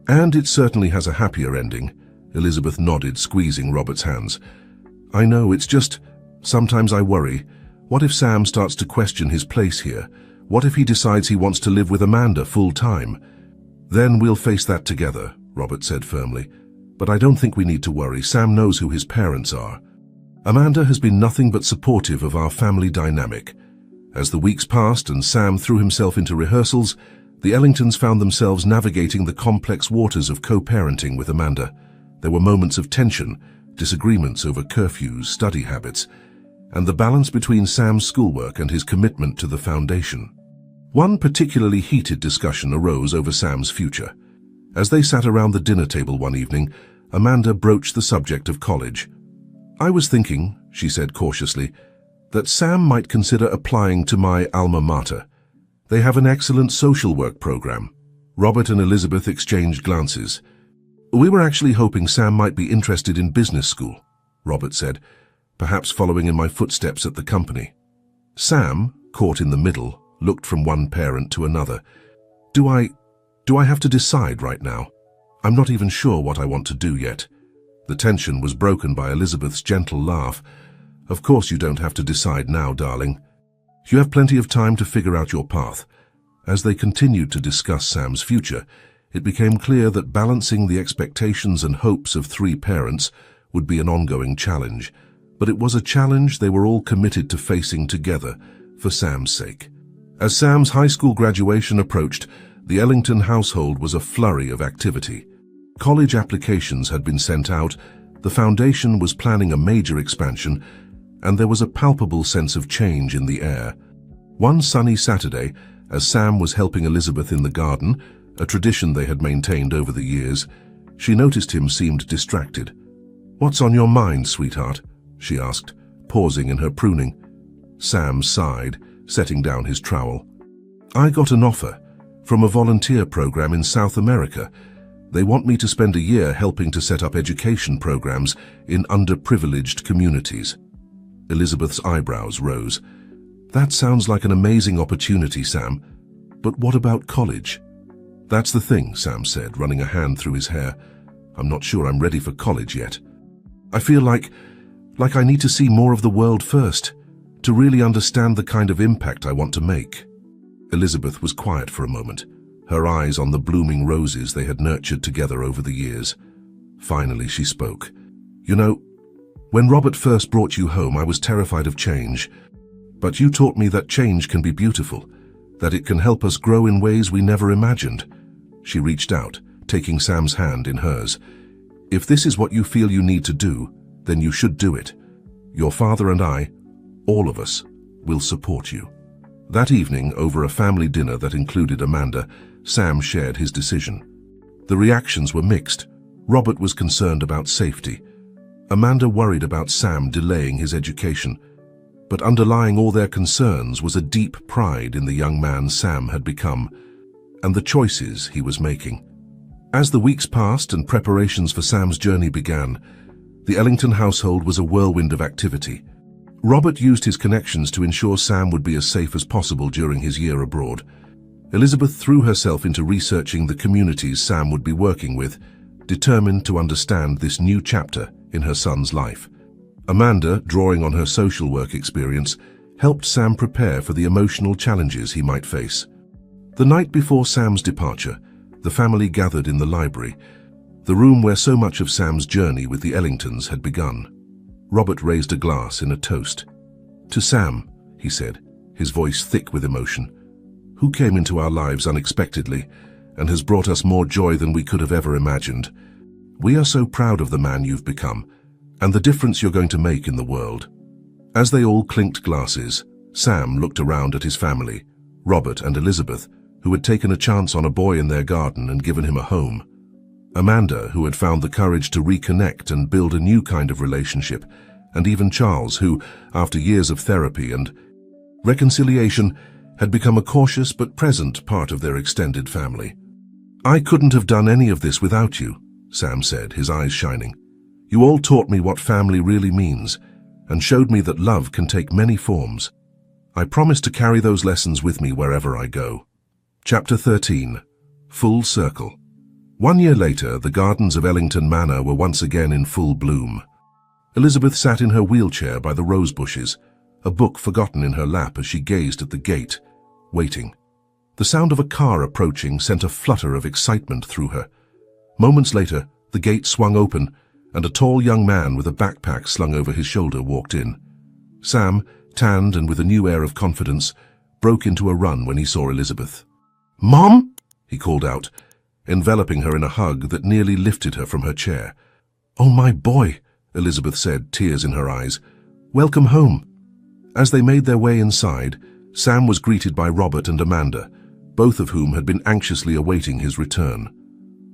And it certainly has a happier ending." Elizabeth nodded, squeezing Robert's hands. "I know, it's just, sometimes I worry. What if Sam starts to question his place here? What if he decides he wants to live with Amanda full-time?" "Then we'll face that together," Robert said firmly. "But I don't think we need to worry. Sam knows who his parents are. Amanda has been nothing but supportive of our family dynamic." As the weeks passed and Sam threw himself into rehearsals, the Ellingtons found themselves navigating the complex waters of co-parenting with Amanda. There were moments of tension, disagreements over curfews, study habits, and the balance between Sam's schoolwork and his commitment to the Foundation. One particularly heated discussion arose over Sam's future. As they sat around the dinner table one evening, Amanda broached the subject of college. "I was thinking," she said cautiously, "that Sam might consider applying to my alma mater. They have an excellent social work program." Robert and Elizabeth exchanged glances. "We were actually hoping Sam might be interested in business school," Robert said, "perhaps following in my footsteps at the company." Sam, caught in the middle, looked from one parent to another. Do I have to decide right now? I'm not even sure what I want to do yet." The tension was broken by Elizabeth's gentle laugh. "Of course you don't have to decide now, darling. You have plenty of time to figure out your path." As they continued to discuss Sam's future, it became clear that balancing the expectations and hopes of three parents would be an ongoing challenge. But it was a challenge they were all committed to facing together, for Sam's sake. As Sam's high school graduation approached, the Ellington household was a flurry of activity. College applications had been sent out, the Foundation was planning a major expansion, and there was a palpable sense of change in the air. One sunny Saturday, as Sam was helping Elizabeth in the garden, a tradition they had maintained over the years, she noticed him seemed distracted. "What's on your mind, sweetheart?" she asked, pausing in her pruning. Sam sighed, setting down his trowel. "I got an offer from a volunteer program in South America. They want me to spend a year helping to set up education programs in underprivileged communities." Elizabeth's eyebrows rose. "That sounds like an amazing opportunity, Sam. But what about college?" "That's the thing," Sam said, running a hand through his hair. "I'm not sure I'm ready for college yet. I feel like I need to see more of the world first, to really understand the kind of impact I want to make." Elizabeth was quiet for a moment, her eyes on the blooming roses they had nurtured together over the years. Finally, she spoke. "You know, when Robert first brought you home, I was terrified of change. But you taught me that change can be beautiful, that it can help us grow in ways we never imagined." She reached out, taking Sam's hand in hers. "If this is what you feel you need to do, then you should do it. Your father and I, all of us, will support you." That evening, over a family dinner that included Amanda, Sam shared his decision. The reactions were mixed. Robert was concerned about safety. Amanda worried about Sam delaying his education, but underlying all their concerns was a deep pride in the young man Sam had become and the choices he was making. As the weeks passed and preparations for Sam's journey began, the Ellington household was a whirlwind of activity. Robert used his connections to ensure Sam would be as safe as possible during his year abroad. Elizabeth threw herself into researching the communities Sam would be working with, determined to understand this new chapter in her son's life. Amanda, drawing on her social work experience, helped Sam prepare for the emotional challenges he might face. The night before Sam's departure, the family gathered in the library, the room where so much of Sam's journey with the Ellingtons had begun. Robert raised a glass in a toast. "To Sam," he said, his voice thick with emotion, "who came into our lives unexpectedly and has brought us more joy than we could have ever imagined. We are so proud of the man you've become and the difference you're going to make in the world." As they all clinked glasses, Sam looked around at his family, Robert and Elizabeth, who had taken a chance on a boy in their garden and given him a home. Amanda, who had found the courage to reconnect and build a new kind of relationship, and even Charles, who, after years of therapy and reconciliation, had become a cautious but present part of their extended family. "I couldn't have done any of this without you," Sam said, his eyes shining. "You all taught me what family really means and showed me that love can take many forms. I promise to carry those lessons with me wherever I go." Chapter 13. Full Circle. 1 year later, the gardens of Ellington Manor were once again in full bloom. Elizabeth sat in her wheelchair by the rose bushes, a book forgotten in her lap as she gazed at the gate, waiting. The sound of a car approaching sent a flutter of excitement through her. Moments later, the gate swung open, and a tall young man with a backpack slung over his shoulder walked in. Sam, tanned and with a new air of confidence, broke into a run when he saw Elizabeth. "Mom!" he called out, enveloping her in a hug that nearly lifted her from her chair. "Oh, my boy," Elizabeth said, tears in her eyes. "Welcome home." As they made their way inside, Sam was greeted by Robert and Amanda, both of whom had been anxiously awaiting his return.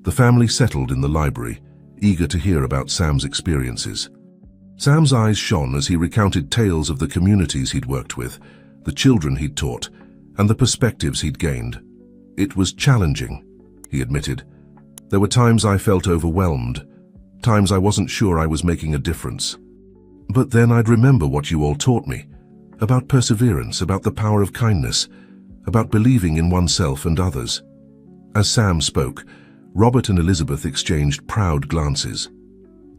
The family settled in the library, eager to hear about Sam's experiences. Sam's eyes shone as he recounted tales of the communities he'd worked with, the children he'd taught, and the perspectives he'd gained. "It was challenging," he admitted. "There were times I felt overwhelmed, times I wasn't sure I was making a difference. But then I'd remember what you all taught me, about perseverance, about the power of kindness, about believing in oneself and others." As Sam spoke, Robert and Elizabeth exchanged proud glances.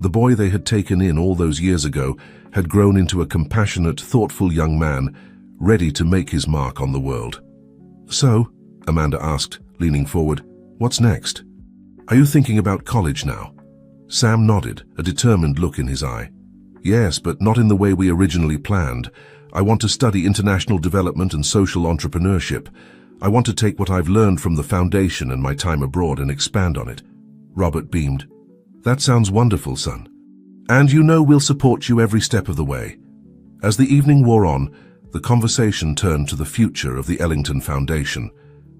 The boy they had taken in all those years ago had grown into a compassionate, thoughtful young man, ready to make his mark on the world. "So," Amanda asked, leaning forward, "what's next? Are you thinking about college now?" Sam nodded, a determined look in his eye. "Yes, but not in the way we originally planned. I want to study international development and social entrepreneurship. I want to take what I've learned from the foundation and my time abroad and expand on it." Robert beamed. "That sounds wonderful, son. And you know we'll support you every step of the way." As the evening wore on, the conversation turned to the future of the Ellington Foundation.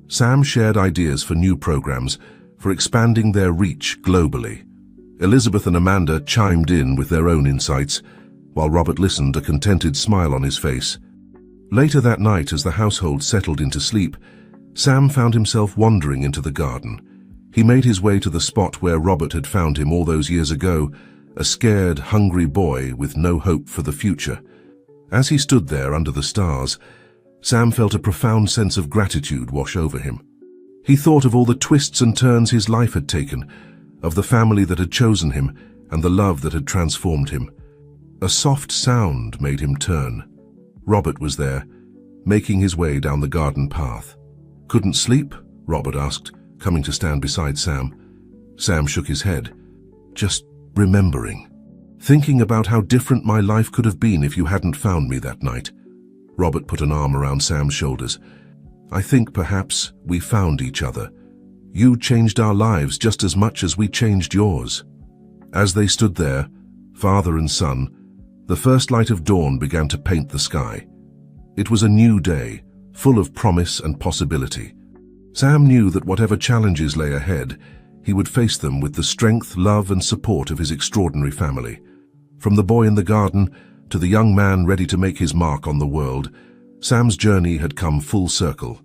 Sam shared ideas for new programs, for expanding their reach globally. Elizabeth and Amanda chimed in with their own insights, while Robert listened, a contented smile on his face. Later that night, as the household settled into sleep, Sam found himself wandering into the garden. He made his way to the spot where Robert had found him all those years ago, a scared, hungry boy with no hope for the future. As he stood there under the stars, Sam felt a profound sense of gratitude wash over him. He thought of all the twists and turns his life had taken, of the family that had chosen him and the love that had transformed him. A soft sound made him turn. Robert was there, making his way down the garden path. "Couldn't sleep?" Robert asked, coming to stand beside Sam. Sam shook his head. "Just remembering. Thinking about how different my life could have been if you hadn't found me that night." Robert put an arm around Sam's shoulders. "I think perhaps we found each other. You changed our lives just as much as we changed yours." As they stood there, father and son, the first light of dawn began to paint the sky. It was a new day, full of promise and possibility. Sam knew that whatever challenges lay ahead, he would face them with the strength, love, and support of his extraordinary family. From the boy in the garden to the young man ready to make his mark on the world, Sam's journey had come full circle.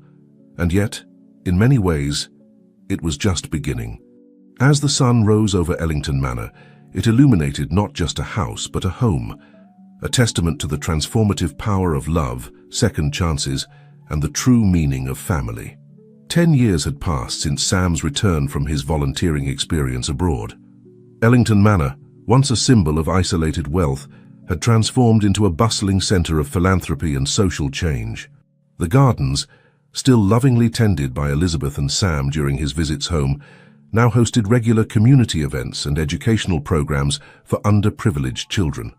And yet, in many ways, it was just beginning. As the sun rose over Ellington Manor, it illuminated not just a house but a home, a testament to the transformative power of love, second chances, and the true meaning of family. 10 years had passed since Sam's return from his volunteering experience abroad. Ellington Manor, once a symbol of isolated wealth, had transformed into a bustling center of philanthropy and social change. The gardens, still lovingly tended by Elizabeth and Sam during his visits home, now hosted regular community events and educational programs for underprivileged children.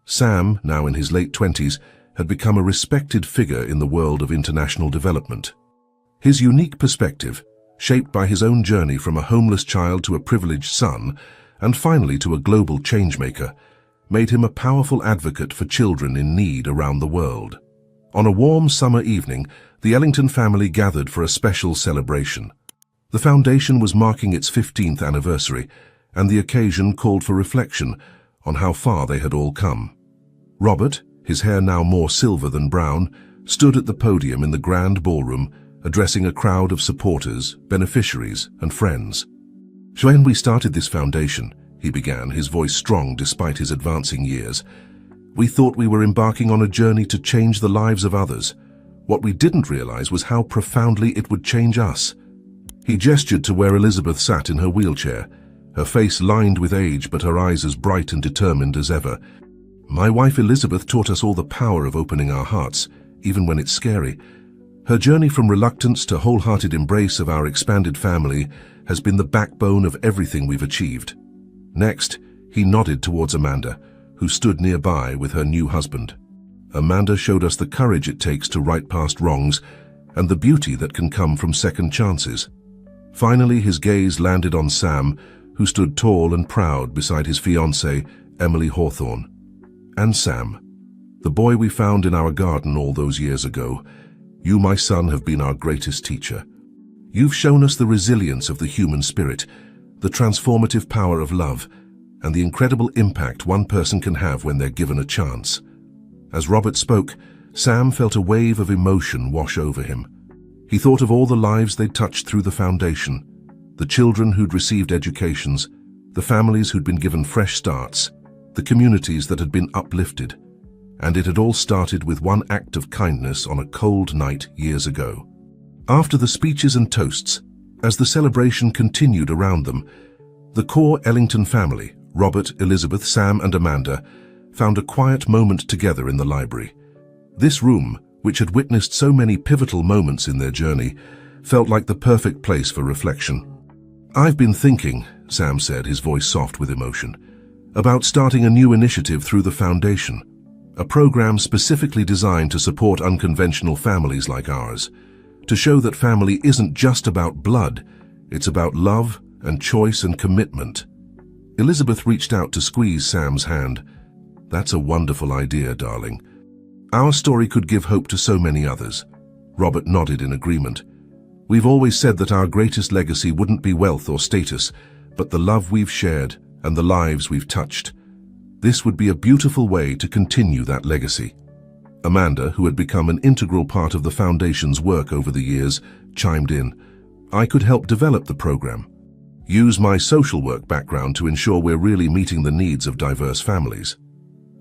Sam, now in his late 20s, had become a respected figure in the world of international development. His unique perspective, shaped by his own journey from a homeless child to a privileged son, and finally to a global changemaker, made him a powerful advocate for children in need around the world. On a warm summer evening, the Ellington family gathered for a special celebration. The foundation was marking its 15th anniversary, and the occasion called for reflection on how far they had all come. Robert, his hair now more silver than brown, stood at the podium in the grand ballroom, addressing a crowd of supporters, beneficiaries, and friends. "When we started this foundation," he began, his voice strong despite his advancing years, "we thought we were embarking on a journey to change the lives of others. What we didn't realize was how profoundly it would change us." He gestured to where Elizabeth sat in her wheelchair, her face lined with age but her eyes as bright and determined as ever. "My wife Elizabeth taught us all the power of opening our hearts, even when it's scary. Her journey from reluctance to wholehearted embrace of our expanded family has been the backbone of everything we've achieved." Next, he nodded towards Amanda, who stood nearby with her new husband. Amanda showed us the courage it takes to right past wrongs and the beauty that can come from second chances. Finally, his gaze landed on Sam, who stood tall and proud beside his fiancée, Emily Hawthorne. "And Sam, the boy we found in our garden all those years ago, you, my son, have been our greatest teacher. You've shown us the resilience of the human spirit, the transformative power of love, and the incredible impact one person can have when they're given a chance." As Robert spoke, Sam felt a wave of emotion wash over him. He thought of all the lives they'd touched through the foundation, the children who'd received educations, the families who'd been given fresh starts, the communities that had been uplifted. And it had all started with one act of kindness on a cold night years ago. After the speeches and toasts, as the celebration continued around them, the core Ellington family, Robert, Elizabeth, Sam, and Amanda, found a quiet moment together in the library. This room, which had witnessed so many pivotal moments in their journey, felt like the perfect place for reflection. "I've been thinking," Sam said, his voice soft with emotion, "about starting a new initiative through the foundation. A program specifically designed to support unconventional families like ours, to show that family isn't just about blood, it's about love and choice and commitment." Elizabeth reached out to squeeze Sam's hand. "That's a wonderful idea, darling. Our story could give hope to so many others." Robert nodded in agreement. "We've always said that our greatest legacy wouldn't be wealth or status, but the love we've shared and the lives we've touched. This would be a beautiful way to continue that legacy." Amanda, who had become an integral part of the foundation's work over the years, chimed in. "I could help develop the program. Use my social work background to ensure we're really meeting the needs of diverse families."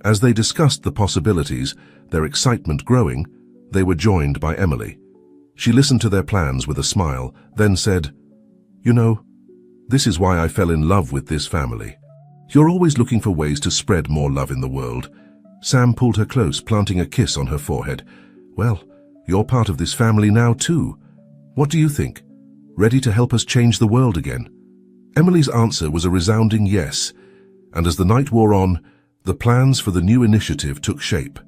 As they discussed the possibilities, their excitement growing, they were joined by Emily. She listened to their plans with a smile, then said, "You know, this is why I fell in love with this family. You're always looking for ways to spread more love in the world." Sam pulled her close, planting a kiss on her forehead. "Well, you're part of this family now too. What do you think? Ready to help us change the world again?" Emily's answer was a resounding yes, and as the night wore on, the plans for the new initiative took shape.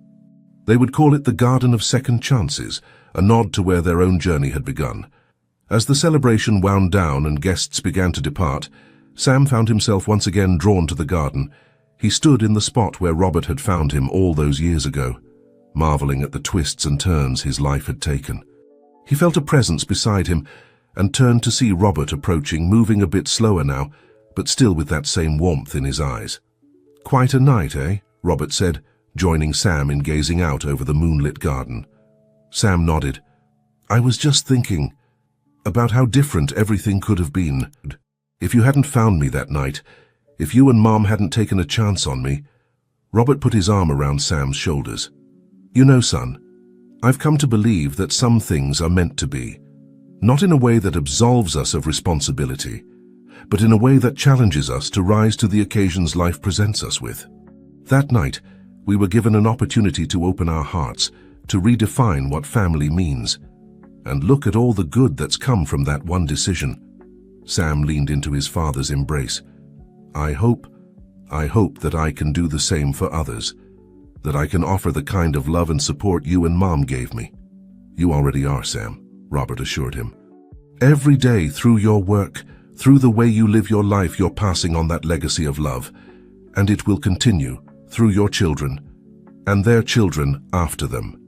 They would call it the Garden of Second Chances, a nod to where their own journey had begun. As the celebration wound down and guests began to depart, Sam found himself once again drawn to the garden. He stood in the spot where Robert had found him all those years ago, marveling at the twists and turns his life had taken. He felt a presence beside him and turned to see Robert approaching, moving a bit slower now, but still with that same warmth in his eyes. Quite a night, eh? Robert said, joining Sam in gazing out over the moonlit garden. Sam nodded. I was just thinking about how different everything could have been. If you hadn't found me that night, if you and Mom hadn't taken a chance on me. Robert put his arm around Sam's shoulders. You know, son, I've come to believe that some things are meant to be, not in a way that absolves us of responsibility, but in a way that challenges us to rise to the occasions life presents us with. That night, we were given an opportunity to open our hearts, to redefine what family means, and look at all the good that's come from that one decision. Sam leaned into his father's embrace. I hope that I can do the same for others, that I can offer the kind of love and support you and Mom gave me. You already are, Sam, Robert assured him. Every day through your work, through the way you live your life, you're passing on that legacy of love, and it will continue through your children and their children after them.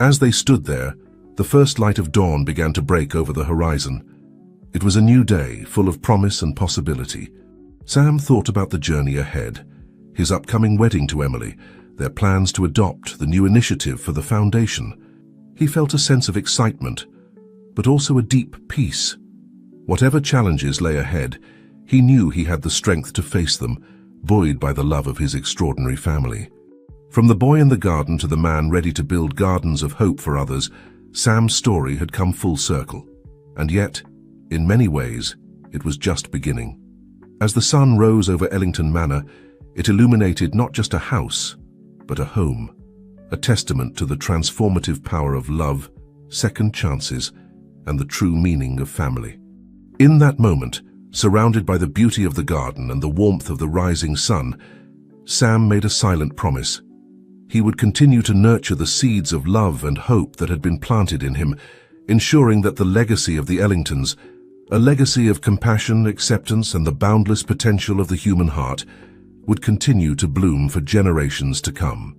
As they stood there, the first light of dawn began to break over the horizon. It was a new day, full of promise and possibility. Sam thought about the journey ahead, his upcoming wedding to Emily, their plans to adopt the new initiative for the foundation. He felt a sense of excitement, but also a deep peace. Whatever challenges lay ahead, he knew he had the strength to face them, buoyed by the love of his extraordinary family. From the boy in the garden to the man ready to build gardens of hope for others, Sam's story had come full circle. And yet, in many ways, it was just beginning. As the sun rose over Ellington Manor, it illuminated not just a house, but a home, a testament to the transformative power of love, second chances, and the true meaning of family. In that moment, surrounded by the beauty of the garden and the warmth of the rising sun, Sam made a silent promise. He would continue to nurture the seeds of love and hope that had been planted in him, ensuring that the legacy of the Ellingtons, a legacy of compassion, acceptance, and the boundless potential of the human heart, would continue to bloom for generations to come.